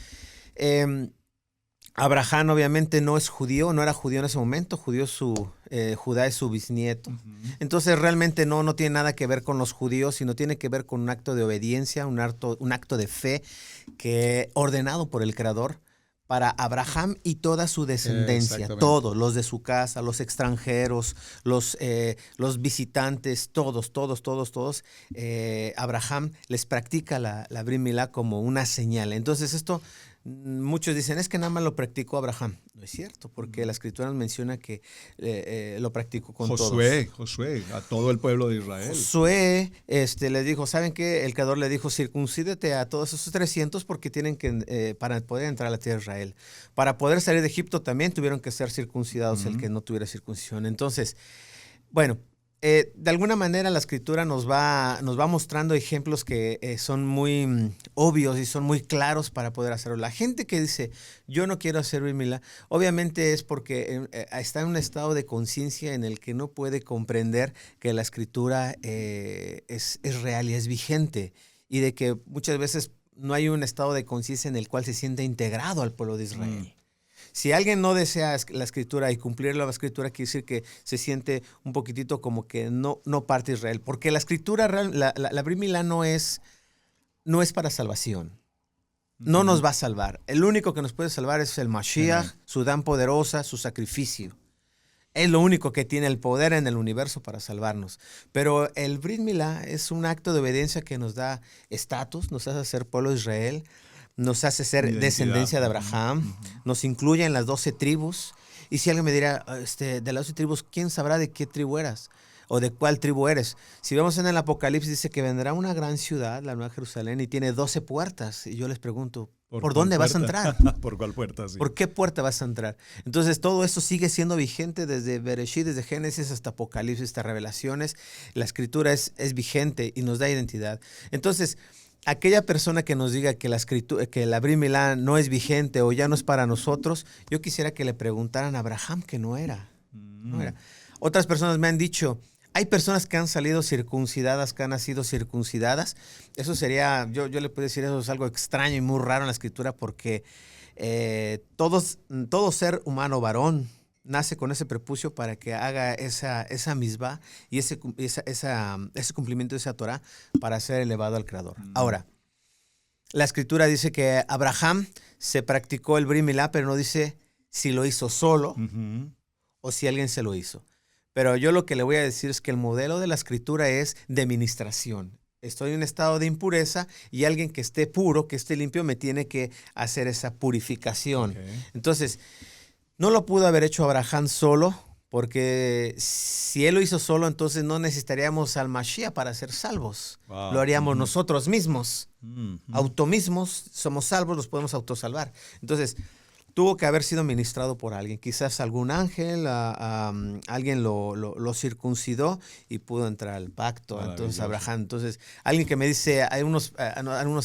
Abraham obviamente no es judío, no era judío en ese momento, Judá es su bisnieto. Entonces realmente no tiene nada que ver con los judíos, sino tiene que ver con un acto de obediencia, un acto de fe que ordenado por el Creador para Abraham y toda su descendencia, todos, los de su casa, los extranjeros, los visitantes, todos. Abraham les practica la Brit Milá como una señal. Entonces esto, muchos dicen, es que nada más lo practicó Abraham. No es cierto, porque la Escritura nos menciona que lo practicó con todos. Josué, a todo el pueblo de Israel. Josué le dijo, ¿saben qué? El Creador le dijo, circuncídete a todos esos 300 porque tienen que, para poder entrar a la tierra de Israel. Para poder salir de Egipto también tuvieron que ser circuncidados el que no tuviera circuncisión. Entonces, bueno, de alguna manera la Escritura nos va mostrando ejemplos que son muy obvios y son muy claros para poder hacerlo. La gente que dice, yo no quiero hacer Brit Milá, obviamente es porque está en un estado de conciencia en el que no puede comprender que la Escritura es real y es vigente, y de que muchas veces no hay un estado de conciencia en el cual se siente integrado al pueblo de Israel. Si alguien no desea la Escritura y cumplir la Escritura, quiere decir que se siente un poquitito como que no parte de Israel. Porque la Escritura, la Brit Milá no es para salvación. No nos va a salvar. El único que nos puede salvar es el Mashiach, su Dan poderosa, su sacrificio. Es lo único que tiene el poder en el universo para salvarnos. Pero el Brit Milá es un acto de obediencia que nos da estatus, nos hace ser pueblo de Israel, nos hace ser identidad, descendencia de Abraham, nos incluye en las 12 tribus. Y si alguien me dirá, de las 12 tribus, ¿quién sabrá de qué tribu eras? ¿O de cuál tribu eres? Si vemos en el Apocalipsis, dice que vendrá una gran ciudad, la Nueva Jerusalén, y tiene 12 puertas. Y yo les pregunto, ¿por dónde vas a entrar? ¿Por cuál puerta? Sí. ¿Por qué puerta vas a entrar? Entonces, todo esto sigue siendo vigente desde Bereshit, desde Génesis hasta Apocalipsis, hasta Revelaciones. La Escritura es vigente y nos da identidad. Entonces, aquella persona que nos diga que la Brit Milá no es vigente o ya no es para nosotros, yo quisiera que le preguntaran a Abraham que no era. No era. Otras personas me han dicho, hay personas que han salido circuncidadas, que han nacido circuncidadas. Eso sería, yo le puedo decir, eso es algo extraño y muy raro en la Escritura, porque todo ser humano varón nace con ese prepucio para que haga esa misbah y ese cumplimiento de esa Torah para ser elevado al Creador. Ahora, la Escritura dice que Abraham se practicó el Brit Milá, pero no dice si lo hizo solo o si alguien se lo hizo. Pero yo lo que le voy a decir es que el modelo de la Escritura es de ministración. Estoy en un estado de impureza y alguien que esté puro, que esté limpio, me tiene que hacer esa purificación. Okay. Entonces, no lo pudo haber hecho Abraham solo, porque si él lo hizo solo, entonces no necesitaríamos al Mashiach para ser salvos. Wow. Lo haríamos nosotros mismos. Automismos, somos salvos, los podemos autosalvar. Entonces, tuvo que haber sido ministrado por alguien. Quizás algún ángel, alguien lo circuncidó y pudo entrar al pacto. Entonces, Abraham. Entonces, alguien que me dice, hay unos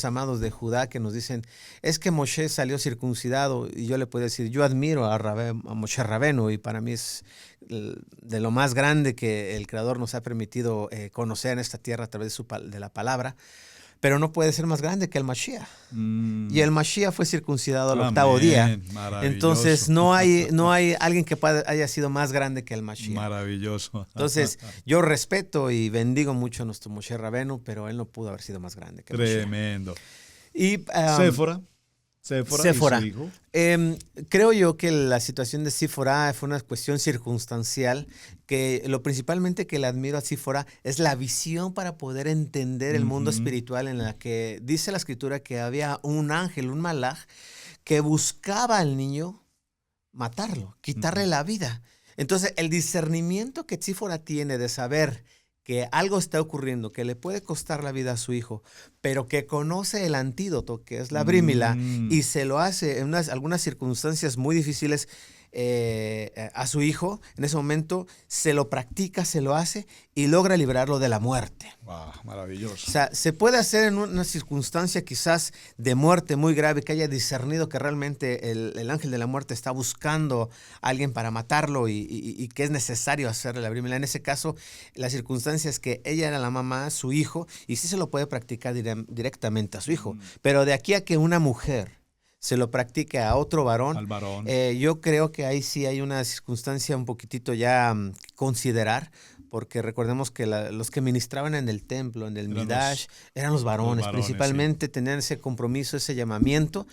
amados de Judá que nos dicen, es que Moshe salió circuncidado. Y yo le puedo decir, yo admiro a Moshe Rabenu, y para mí es de lo más grande que el Creador nos ha permitido conocer en esta tierra a través de la palabra. Pero no puede ser más grande que el Mashiach. Y el Mashiach fue circuncidado al octavo día. Entonces no hay alguien que haya sido más grande que el Mashiach. Maravilloso. Entonces yo respeto y bendigo mucho a nuestro Moshe Rabenu, pero él no pudo haber sido más grande que el Mashiach. Tremendo. Y Séfora. Y su hijo. Creo yo que la situación de Sífora fue una cuestión circunstancial, que lo principalmente que le admiro a Sífora es la visión para poder entender el mundo espiritual, en la que dice la Escritura que había un ángel, un malaj, que buscaba al niño matarlo, quitarle la vida. Entonces, el discernimiento que Sífora tiene de saber que algo está ocurriendo, que le puede costar la vida a su hijo, pero que conoce el antídoto, que es la Brit Milá, y se lo hace en algunas circunstancias muy difíciles a su hijo, en ese momento se lo practica, se lo hace y logra librarlo de la muerte. Wow, maravilloso. O sea, se puede hacer en una circunstancia quizás de muerte muy grave, que haya discernido que realmente el ángel de la muerte está buscando a alguien para matarlo y que es necesario hacerle la Brit Milá. En ese caso, la circunstancia es que ella era la mamá, su hijo, y sí se lo puede practicar directamente a su hijo. Pero de aquí a que una mujer se lo practique a otro varón, al varón. Yo creo que ahí sí hay una circunstancia un poquitito ya considerar, porque recordemos que los que ministraban en el templo, en el Eran Midrash, eran los varones, principalmente tenían ese compromiso, ese llamamiento.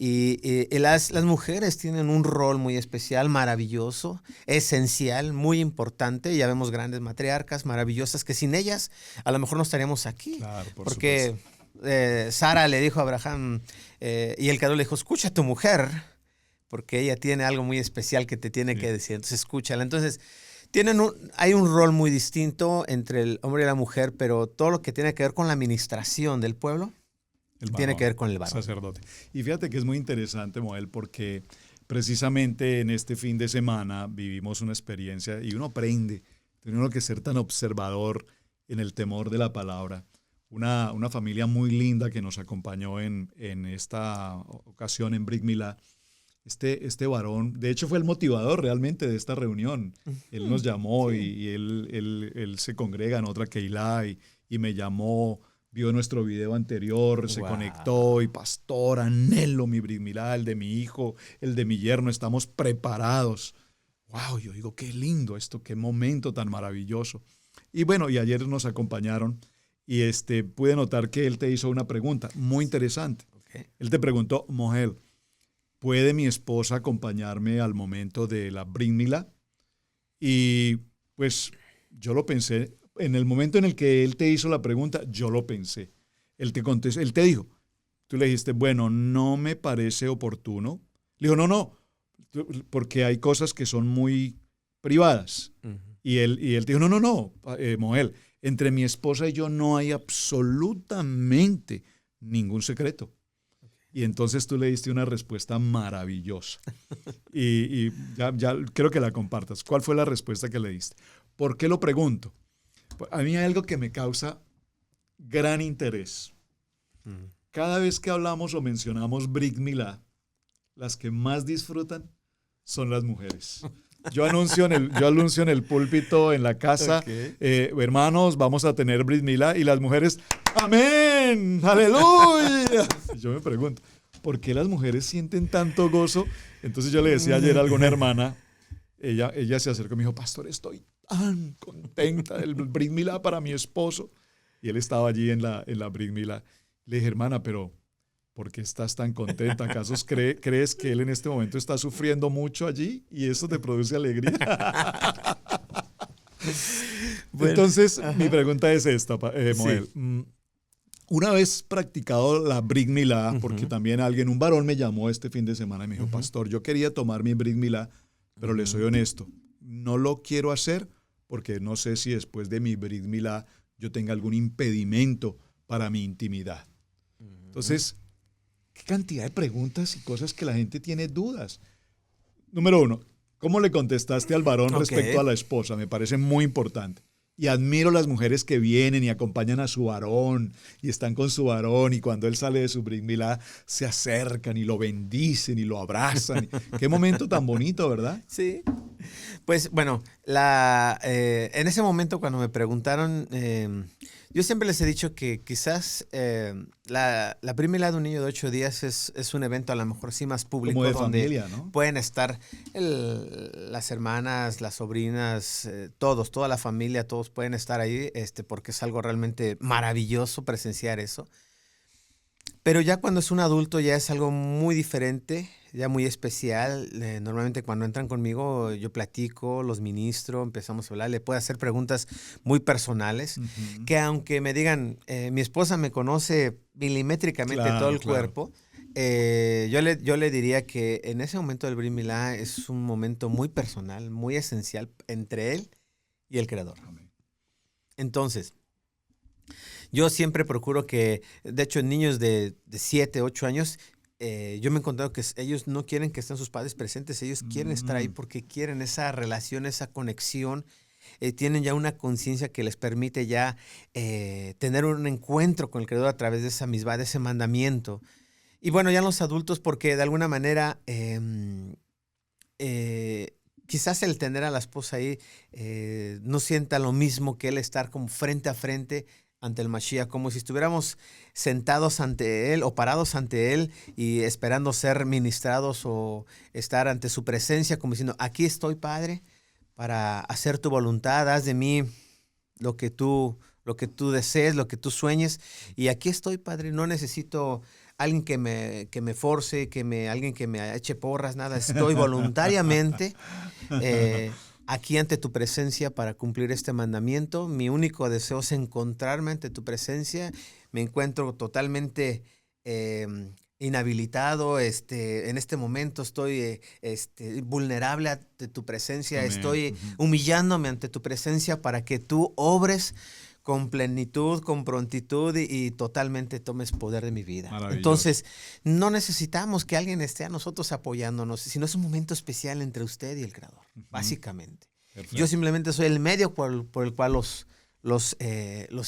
Y las mujeres tienen un rol muy especial, maravilloso, esencial, muy importante. Ya vemos grandes matriarcas maravillosas que sin ellas a lo mejor no estaríamos aquí. Claro, por porque supuesto. Sara le dijo a Abraham, y el Creador le dijo, escucha a tu mujer, porque ella tiene algo muy especial que te tiene que decir. Entonces escúchala. Entonces hay un rol muy distinto entre el hombre y la mujer, pero todo lo que tiene que ver con la administración del pueblo tiene que ver con el varón. Sacerdote. Y fíjate que es muy interesante, Moel, porque precisamente en este fin de semana vivimos una experiencia y uno aprende, tiene uno que ser tan observador en el temor de la palabra. Una familia muy linda que nos acompañó en esta ocasión en Brit Milá. Este varón, de hecho fue el motivador realmente de esta reunión. Él nos llamó y él se congrega en otra Keilah y me llamó, vio nuestro video anterior, se conectó y pastor, anhelo mi Brit Milá, el de mi hijo, el de mi yerno, estamos preparados. Wow, yo digo, qué lindo esto, qué momento tan maravilloso. Y bueno, y ayer nos acompañaron y pude notar que él te hizo una pregunta muy interesante. Okay. Él te preguntó, Mohel, ¿puede mi esposa acompañarme al momento de la Brit Milá? Y pues yo lo pensé. En el momento en el que él te hizo la pregunta, yo lo pensé. Él te contestó, él te dijo, tú le dijiste, bueno, no me parece oportuno. Le dijo, no, porque hay cosas que son muy privadas. Uh-huh. Y él te dijo, no, Mohel, entre mi esposa y yo no hay absolutamente ningún secreto. Y entonces tú le diste una respuesta maravillosa. y ya creo que la compartas. ¿Cuál fue la respuesta que le diste? ¿Por qué lo pregunto? A mí hay algo que me causa gran interés. Cada vez que hablamos o mencionamos Brit Milá, las que más disfrutan son las mujeres. Yo anuncio en el púlpito en la casa, okay. Hermanos, vamos a tener Brit Milá, y las mujeres, ¡amén! ¡Aleluya! Y yo me pregunto, ¿por qué las mujeres sienten tanto gozo? Entonces yo le decía ayer a alguna hermana, ella se acercó y me dijo, pastor, estoy tan contenta del Brit Milá para mi esposo. Y él estaba allí en la Brit Milá. Le dije, hermana, pero ¿por qué estás tan contenta? ¿Acaso crees que él en este momento está sufriendo mucho allí y eso te produce alegría? Bueno, entonces, mi pregunta es esta, Mohel. Sí. Una vez practicado la Brit Milá, porque también un varón me llamó este fin de semana y me dijo, pastor, yo quería tomar mi Brit Milá, pero le soy honesto, no lo quiero hacer porque no sé si después de mi Brit Milá yo tenga algún impedimento para mi intimidad. Entonces, qué cantidad de preguntas y cosas que la gente tiene dudas. Número 1, ¿cómo le contestaste al varón respecto a la esposa? Me parece muy importante. Y admiro las mujeres que vienen y acompañan a su varón y están con su varón y cuando él sale de su Brit Milá se acercan y lo bendicen y lo abrazan. Qué momento tan bonito, ¿verdad? Sí. Pues bueno, en ese momento cuando me preguntaron, yo siempre les he dicho que quizás la Brit Milá de un niño de 8 días es un evento a lo mejor sí más público. Como de donde familia, ¿no? Pueden estar las hermanas, las sobrinas, toda la familia, todos pueden estar ahí porque es algo realmente maravilloso presenciar eso. Pero ya cuando es un adulto ya es algo muy diferente, ya muy especial. Normalmente cuando entran conmigo yo platico, los ministro, empezamos a hablar, le puedo hacer preguntas muy personales, que aunque me digan, mi esposa me conoce milimétricamente todo el cuerpo, yo le diría que en ese momento del Brit Milá es un momento muy personal, muy esencial entre él y el Creador. Amén. Entonces, yo siempre procuro que, de hecho, en niños de 7, 8 años, yo me he encontrado que ellos no quieren que estén sus padres presentes, ellos quieren estar ahí porque quieren esa relación, esa conexión, tienen ya una conciencia que les permite ya tener un encuentro con el Creador a través de esa misma, de ese mandamiento. Y bueno, ya los adultos, porque de alguna manera quizás el tener a la esposa ahí no sienta lo mismo que el estar como frente a frente ante el Mashiach, como si estuviéramos sentados ante él o parados ante él y esperando ser ministrados o estar ante su presencia, como diciendo, aquí estoy, Padre, para hacer tu voluntad. Haz de mí lo que tú desees, lo que tú sueñes. Y aquí estoy, Padre. No necesito alguien que me force, alguien que me eche porras, nada. Estoy voluntariamente aquí ante tu presencia para cumplir este mandamiento. Mi único deseo es encontrarme ante tu presencia. Me encuentro totalmente inhabilitado. En este momento estoy vulnerable ante tu presencia. Amén. Estoy humillándome ante tu presencia para que tú obres con plenitud, con prontitud y totalmente tomes poder de mi vida. Entonces, no necesitamos que alguien esté a nosotros apoyándonos, sino es un momento especial entre usted y el Creador, básicamente. Perfecto. Yo simplemente soy el medio por el cual los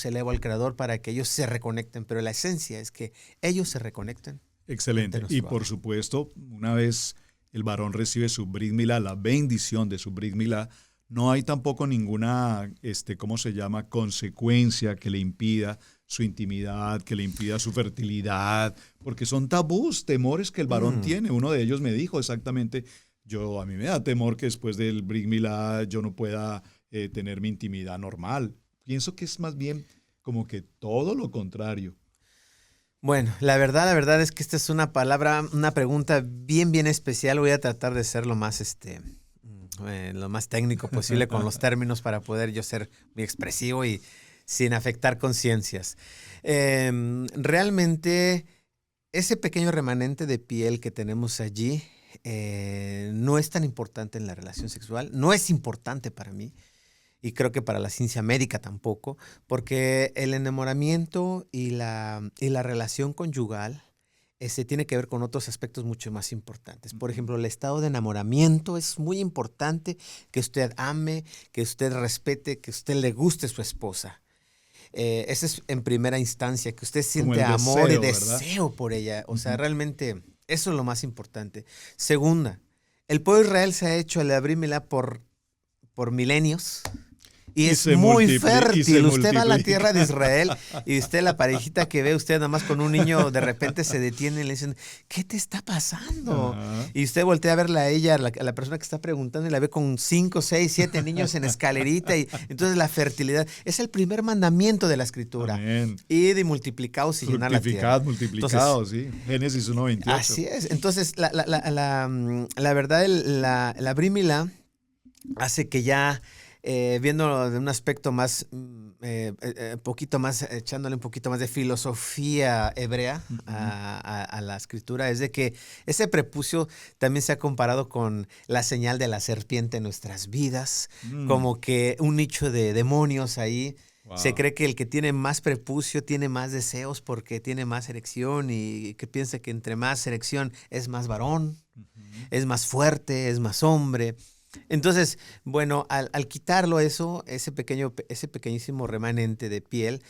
elevo al Creador para que ellos se reconecten, pero la esencia es que ellos se reconecten. Excelente. Y por supuesto, una vez el varón recibe su Brit Milá, la bendición de su Brit Milá, no hay tampoco ninguna, ¿cómo se llama?, consecuencia que le impida su intimidad, que le impida su fertilidad, porque son tabús, temores que el varón tiene. Uno de ellos me dijo exactamente, a mí me da temor que después del Brit Milá yo no pueda tener mi intimidad normal. Pienso que es más bien como que todo lo contrario. Bueno, la verdad es que esta es una pregunta bien, bien especial. Voy a tratar de ser lo más técnico posible con los términos para poder yo ser muy expresivo y sin afectar conciencias. Realmente, ese pequeño remanente de piel que tenemos allí no es tan importante en la relación sexual, no es importante para mí y creo que para la ciencia médica tampoco, porque el enamoramiento y la relación conyugal tiene que ver con otros aspectos mucho más importantes. Por ejemplo, el estado de enamoramiento es muy importante, que usted ame, que usted respete, que usted le guste su esposa. Ese es en primera instancia, que usted siente amor y deseo por ella. O sea, realmente eso es lo más importante. Segunda, el pueblo de Israel se ha hecho el Brit Milá por milenios. Y es muy fértil. Usted va a la tierra de Israel y usted, la parejita que ve usted nada más con un niño, de repente se detiene y le dicen, ¿qué te está pasando? Y usted voltea a verla a ella, a la persona que está preguntando, y la ve con 5, 6, 7 niños en escalerita. Y entonces la fertilidad es el primer mandamiento de la Escritura. Amén. Id y multiplicaos y llenar la tierra. Multiplicados, sí. Génesis 1:28. Así es. Entonces, la verdad, la Brit Milá hace que ya... viéndolo de un aspecto más, poquito más, echándole un poquito más de filosofía hebrea a la escritura, es de que ese prepucio también se ha comparado con la señal de la serpiente en nuestras vidas, como que un nicho de demonios ahí. Wow. Se cree que el que tiene más prepucio tiene más deseos porque tiene más erección y que piensa que entre más erección es más varón, es más fuerte, es más hombre. Entonces, bueno, al quitarlo ese pequeñísimo remanente de piel,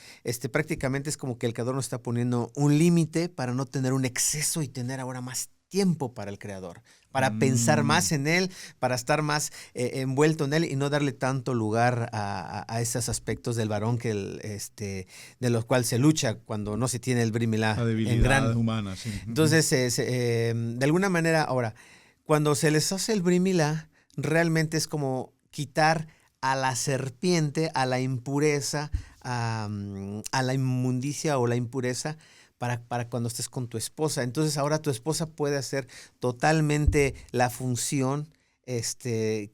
prácticamente es como que el Creador nos está poniendo un límite para no tener un exceso y tener ahora más tiempo para el Creador, para pensar más en Él, para estar más envuelto en Él y no darle tanto lugar a esos aspectos del varón de los cuales se lucha cuando no se tiene el Brit Milá en gran humana. Sí. Entonces, de alguna manera, ahora, cuando se les hace el Brit Milá, realmente es como quitar a la serpiente, a la impureza, a la inmundicia o la impureza para cuando estés con tu esposa. Entonces ahora tu esposa puede hacer totalmente la función de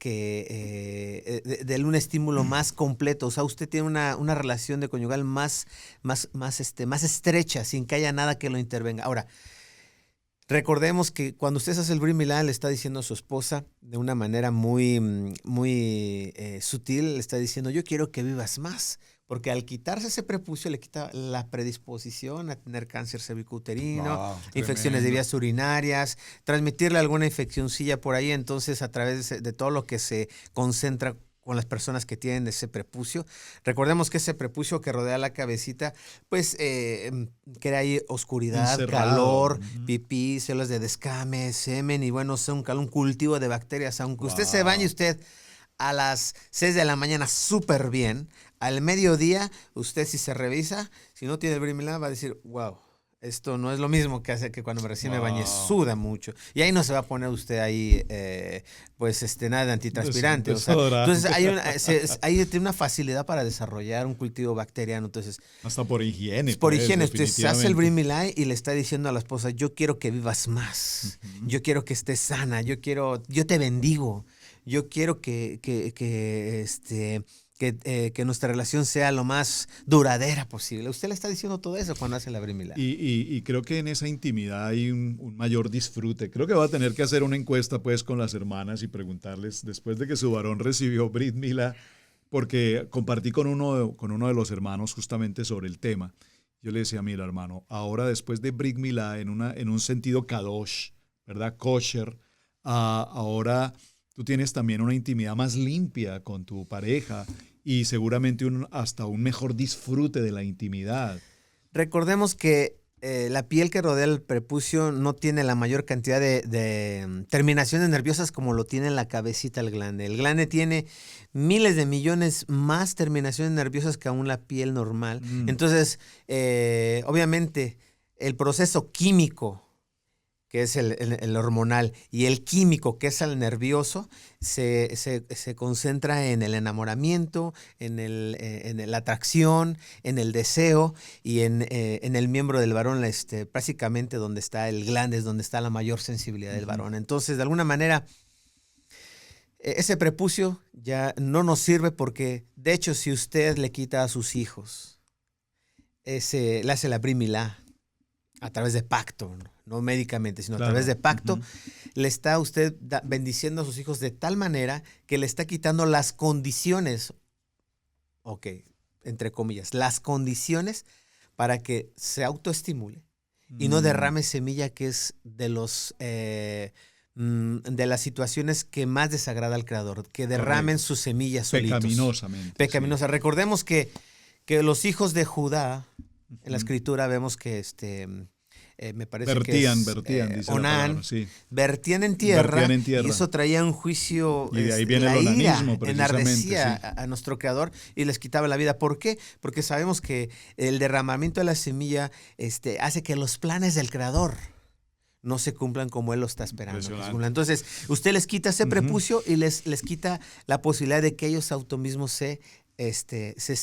un estímulo más completo. O sea, usted tiene una relación de conyugal más estrecha, sin que haya nada que lo intervenga. Ahora, recordemos que cuando usted hace el Brit Milá, le está diciendo a su esposa de una manera muy, muy sutil, le está diciendo, yo quiero que vivas más. Porque al quitarse ese prepucio le quita la predisposición a tener cáncer cervicouterino, infecciones de vías urinarias, transmitirle alguna infeccioncilla por ahí. Entonces, a través de todo lo que se concentra con las personas que tienen ese prepucio. Recordemos que ese prepucio que rodea la cabecita, pues crea ahí oscuridad, encerrado, calor, pipí, células de descame, semen y bueno, un cultivo de bacterias. Aunque usted se bañe a las 6 de la mañana súper bien, al mediodía usted si se revisa, si no tiene el Brit Milá va a decir, wow, Esto no es lo mismo que hace que cuando recién me bañé, Wow. suda mucho. Y ahí no se va a poner usted ahí, nada de antitranspirante. O sea, Desodorante. entonces ahí tiene una facilidad para desarrollar un cultivo bacteriano. Entonces, Hasta por higiene. por pues, higiene, usted se hace el definitivamente. Bring Me Life y le está diciendo a la esposa, yo quiero que vivas más, Ujú. yo quiero que estés sana, yo te bendigo, yo quiero que nuestra relación sea lo más duradera posible. Usted le está diciendo todo eso cuando hace la Bring Me Life. Y creo que en esa intimidad hay un mayor disfrute. Creo que va a tener que hacer una encuesta pues con las hermanas y preguntarles después de que su varón recibió Brit Milá, porque compartí con uno de los hermanos justamente sobre el tema. Yo le decía, mira hermano, ahora después de Brit Milá en un sentido kadosh, ¿verdad? Kosher, ahora tú tienes también una intimidad más limpia con tu pareja y seguramente hasta un mejor disfrute de la intimidad. Recordemos que la piel que rodea el prepucio no tiene la mayor cantidad de terminaciones nerviosas como lo tiene en la cabecita el glande. El glande tiene miles de millones más terminaciones nerviosas que aún la piel normal. Entonces, obviamente, el proceso químico, que es el hormonal, y el químico, que es el nervioso, se concentra en el enamoramiento, en la atracción, en el deseo y en el miembro del varón, prácticamente donde está el glande, es donde está la mayor sensibilidad del varón. Entonces, de alguna manera, ese prepucio ya no nos sirve porque, de hecho, si usted le quita a sus hijos, le hace la Brit Milá a través de pacto, no médicamente, sino Claro. a través de pacto, Ujú. le está usted bendiciendo a sus hijos de tal manera que le está quitando las condiciones, entre comillas, las condiciones para que se autoestimule y no derrame semilla, que es de las situaciones que más desagrada al Creador, que derramen Correcto. sus semillas solitos. Pecaminosamente. Pecaminosa. Recordemos que los hijos de Judá, en la Ujú. escritura vemos que me parece Vertían, que es dice la Onán, palabra, sí. vertían en tierra, Vertían en tierra. y eso traía un juicio, Y de ahí viene la el ira onanismo, precisamente, enardecía sí. a nuestro Creador y les quitaba la vida. ¿Por qué? Porque sabemos que el derramamiento de la semilla hace que los planes del Creador no se cumplan como Él lo está esperando. Impresionante. Entonces, usted les quita ese Ujú. prepucio y les quita la posibilidad de que ellos mismos se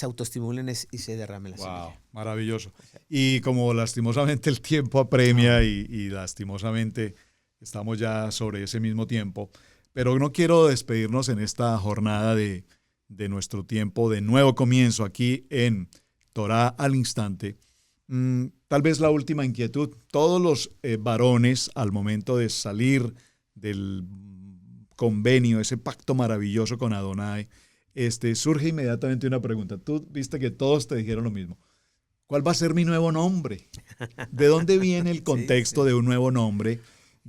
autoestimulen y se derramen la Wow, semilla. maravilloso. Y como lastimosamente el tiempo apremia y lastimosamente estamos ya sobre ese mismo tiempo, pero no quiero despedirnos en esta jornada de nuestro tiempo de nuevo comienzo aquí en Torá al Instante. Tal vez la última inquietud. Todos los varones al momento de salir del convenio, ese pacto maravilloso con Adonai, surge inmediatamente una pregunta. Tú viste que todos te dijeron lo mismo. ¿Cuál va a ser mi nuevo nombre? ¿De dónde viene el contexto de un nuevo nombre?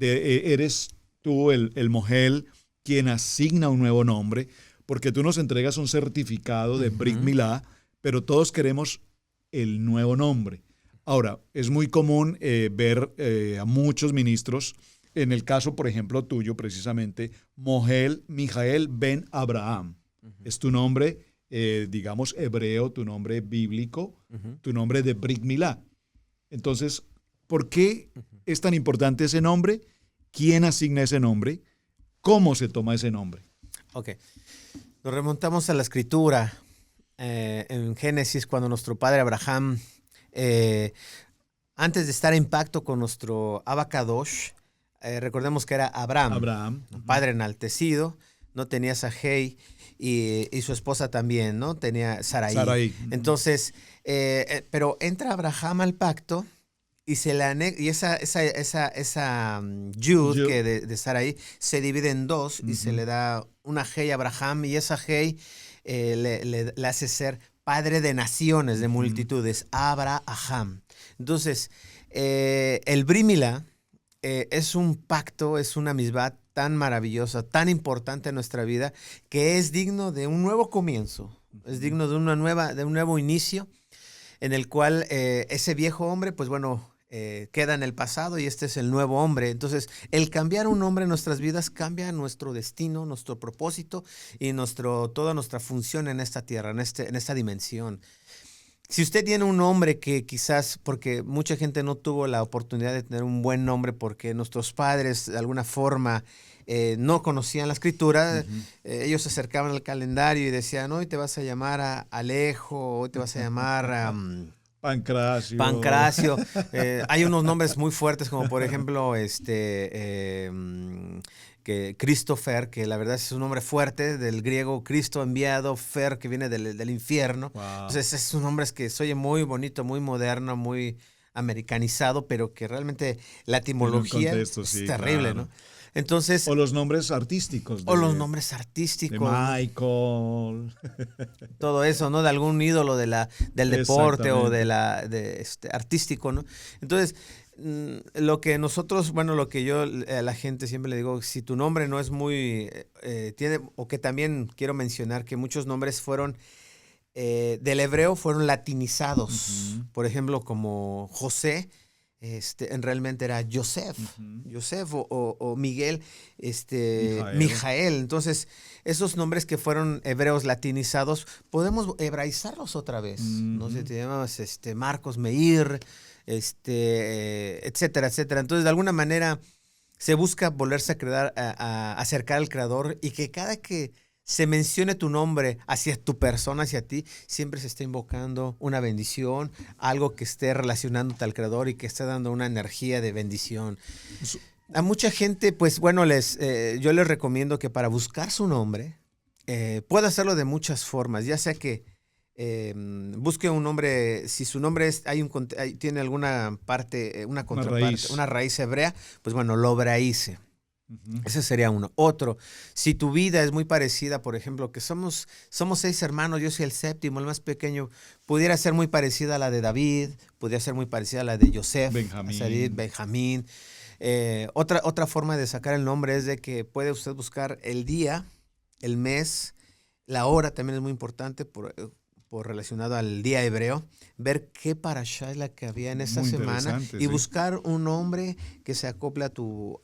¿Eres tú el Mohel quien asigna un nuevo nombre? Porque tú nos entregas un certificado de Brit Milá, pero todos queremos el nuevo nombre. Ahora, es muy común ver a muchos ministros, en el caso, por ejemplo, tuyo, precisamente, Mohel Mijael ben Abraham. Es tu nombre, digamos, hebreo, tu nombre bíblico, tu nombre de Brit Milá. Entonces, ¿por qué es tan importante ese nombre? ¿Quién asigna ese nombre? ¿Cómo se toma ese nombre? Ok. Nos remontamos a la escritura. En Génesis, cuando nuestro padre Abraham, antes de estar en pacto con nuestro Abacadosh, recordemos que era Abraham, un padre enaltecido, no tenía Sahei y su esposa también, ¿no? Tenía Sarai. Entonces, pero entra Abraham al pacto y esa Yud que de Sarai se divide en dos y se le da una Hei a Abraham, y esa Hei le hace ser padre de naciones, de multitudes, Abraham. Entonces, el Brit Milá es un pacto, es una misbah tan maravillosa, tan importante en nuestra vida, que es digno de un nuevo comienzo, es digno de un nuevo inicio, en el cual ese viejo hombre, pues bueno, queda en el pasado y este es el nuevo hombre. Entonces, el cambiar un nombre en nuestras vidas cambia nuestro destino, nuestro propósito y toda nuestra función en esta tierra, en esta dimensión. Si usted tiene un nombre que quizás, porque mucha gente no tuvo la oportunidad de tener un buen nombre porque nuestros padres de alguna forma no conocían la escritura, ellos se acercaban al calendario y decían, hoy te vas a llamar Alejo, hoy te vas a llamar Pancracio. Hay unos nombres muy fuertes como por ejemplo que Christopher, que la verdad es un nombre fuerte, del griego Cristo enviado, Fer, que viene del infierno. Wow. Entonces, esos nombres que se oye muy bonito, muy moderno, muy americanizado, pero que realmente la etimología contexto, es sí, terrible, claro. ¿no? Entonces, O los nombres artísticos. o los nombres De artísticos, Michael. todo eso, ¿no? De algún ídolo del deporte o artístico, ¿no? Entonces, lo que nosotros, bueno, lo que yo a la gente siempre le digo, si tu nombre no es muy, o que también quiero mencionar que muchos nombres fueron, del hebreo fueron latinizados. Por ejemplo, como José, realmente era Joseph, Joseph o Miguel, Mijael. Entonces, esos nombres que fueron hebreos latinizados, podemos hebraizarlos otra vez. No sé, te llamas Marcos, Meir, etcétera, etcétera. Entonces, de alguna manera, se busca volverse a acercar al Creador y que cada que se mencione tu nombre hacia tu persona, hacia ti, siempre se está invocando una bendición, algo que esté relacionándote al Creador y que esté dando una energía de bendición. A mucha gente, pues bueno, yo les recomiendo que para buscar su nombre, pueda hacerlo de muchas formas, ya sea que busque un nombre, si su nombre tiene alguna parte, una contraparte, una raíz hebrea, pues bueno, lo hebraice. Ese sería uno. Otro, si tu vida es muy parecida, por ejemplo, que somos 6 hermanos, yo soy el séptimo, el más pequeño, pudiera ser muy parecida a la de David, pudiera ser muy parecida a la de Joseph, Benjamín. Otra forma de sacar el nombre es de que puede usted buscar el día, el mes, la hora también es muy importante por relacionado al día hebreo, ver qué parashá es la que había en esa semana y buscar un nombre que se acople a tu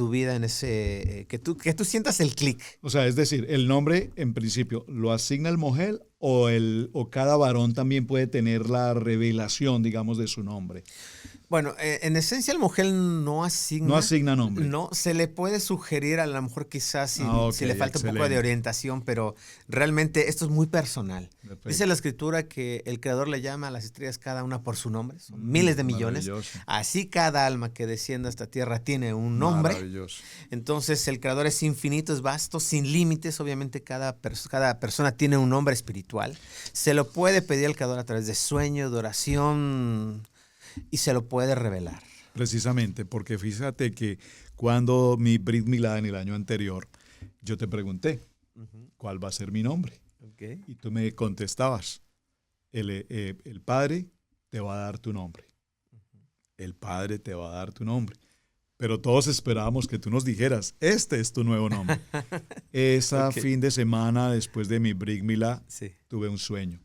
vida en ese, que tú sientas el clic. O sea, es decir, el nombre en principio lo asigna el Mohel o cada varón también puede tener la revelación, digamos, de su nombre. Bueno, en esencia el Mohel no asigna nombre. No, se le puede sugerir a lo mejor quizás si le falta un poco de orientación, pero realmente esto es muy personal. Perfecto. Dice la escritura que el Creador le llama a las estrellas cada una por su nombre, son miles de millones. Así cada alma que descienda a esta tierra tiene un nombre. Entonces el Creador es infinito, es vasto, sin límites. Obviamente cada persona tiene un nombre espiritual. Se lo puede pedir al Creador a través de sueño, de oración, y se lo puede revelar. Precisamente, porque fíjate que cuando mi Brit Milá en el año anterior, yo te pregunté, ¿cuál va a ser mi nombre? Okay. Y tú me contestabas, el Padre te va a dar tu nombre. El Padre te va a dar tu nombre. Pero todos esperábamos que tú nos dijeras, este es tu nuevo nombre. Fin de semana, después de mi Brit Milá, tuve un sueño.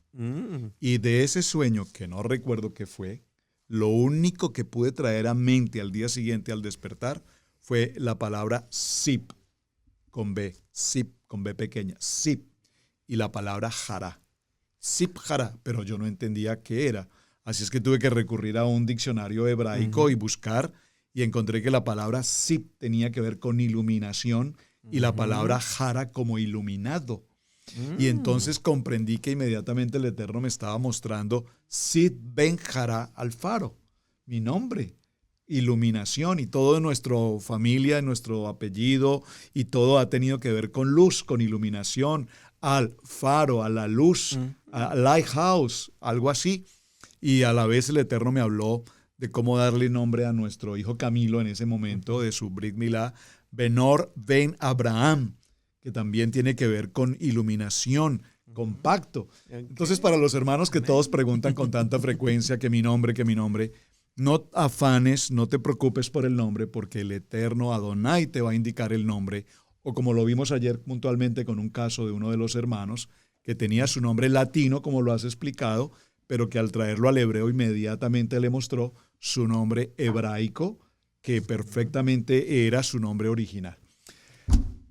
Y de ese sueño, que no recuerdo qué fue, lo único que pude traer a mente al día siguiente al despertar fue la palabra Sip, con B, Sip, con B pequeña, Sip, y la palabra Jara, Sip Jara, pero yo no entendía qué era. Así es que tuve que recurrir a un diccionario hebraico y buscar, y encontré que la palabra Sip tenía que ver con iluminación y la palabra Jara como iluminado. Y entonces comprendí que inmediatamente el Eterno me estaba mostrando Sid Ben Jara Alfaro, mi nombre, iluminación, y todo de nuestra familia, nuestro apellido, y todo ha tenido que ver con luz, con iluminación, al faro, a la luz, a lighthouse, algo así. Y a la vez el Eterno me habló de cómo darle nombre a nuestro hijo Camilo en ese momento de su Brit Milá, Benor Ben Abraham, que también tiene que ver con iluminación, con pacto. Entonces, para los hermanos que todos preguntan con tanta frecuencia que mi nombre, no afanes, no te preocupes por el nombre, porque el Eterno Adonai te va a indicar el nombre. O como lo vimos ayer puntualmente con un caso de uno de los hermanos, que tenía su nombre latino, como lo has explicado, pero que al traerlo al hebreo inmediatamente le mostró su nombre hebraico, que perfectamente era su nombre original.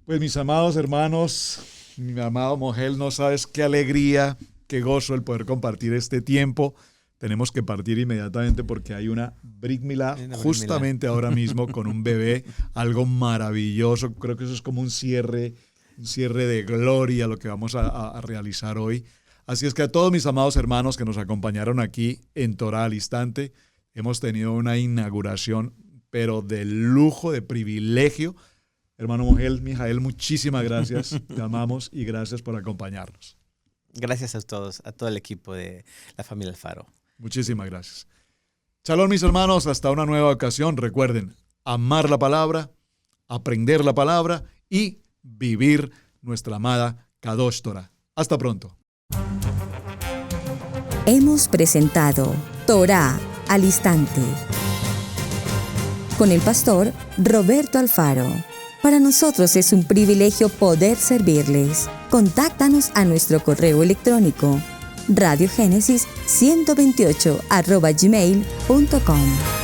Pues mis amados hermanos, mi amado Mohel, no sabes qué alegría qué gozo el poder compartir este tiempo. Tenemos que partir inmediatamente porque hay una Brit Milá justamente ahora mismo con un bebé, algo maravilloso. Creo que eso es como un cierre de gloria lo que vamos a realizar hoy. Así es que a todos mis amados hermanos que nos acompañaron aquí en Torá al Instante, hemos tenido una inauguración, pero de lujo, de privilegio. Hermano Mijael, muchísimas gracias. Te amamos y gracias por acompañarnos. Gracias a todos, a todo el equipo de la familia Alfaro. Muchísimas gracias. Shalom, mis hermanos, hasta una nueva ocasión. Recuerden, amar la palabra, aprender la palabra y vivir nuestra amada Kadosh Torah. Hasta pronto. Hemos presentado Torá al Instante con el pastor Roberto Alfaro. Para nosotros es un privilegio poder servirles. Contáctanos a nuestro correo electrónico radiogenesis128@gmail.com.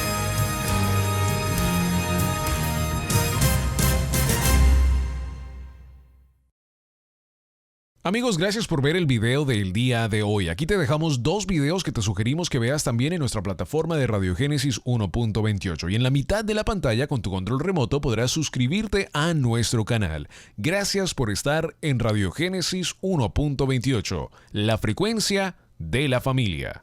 Amigos, gracias por ver el video del día de hoy. Aquí te dejamos 2 videos que te sugerimos que veas también en nuestra plataforma de Radiogénesis 1.28. Y en la mitad de la pantalla con tu control remoto podrás suscribirte a nuestro canal. Gracias por estar en Radiogénesis 1.28, la frecuencia de la familia.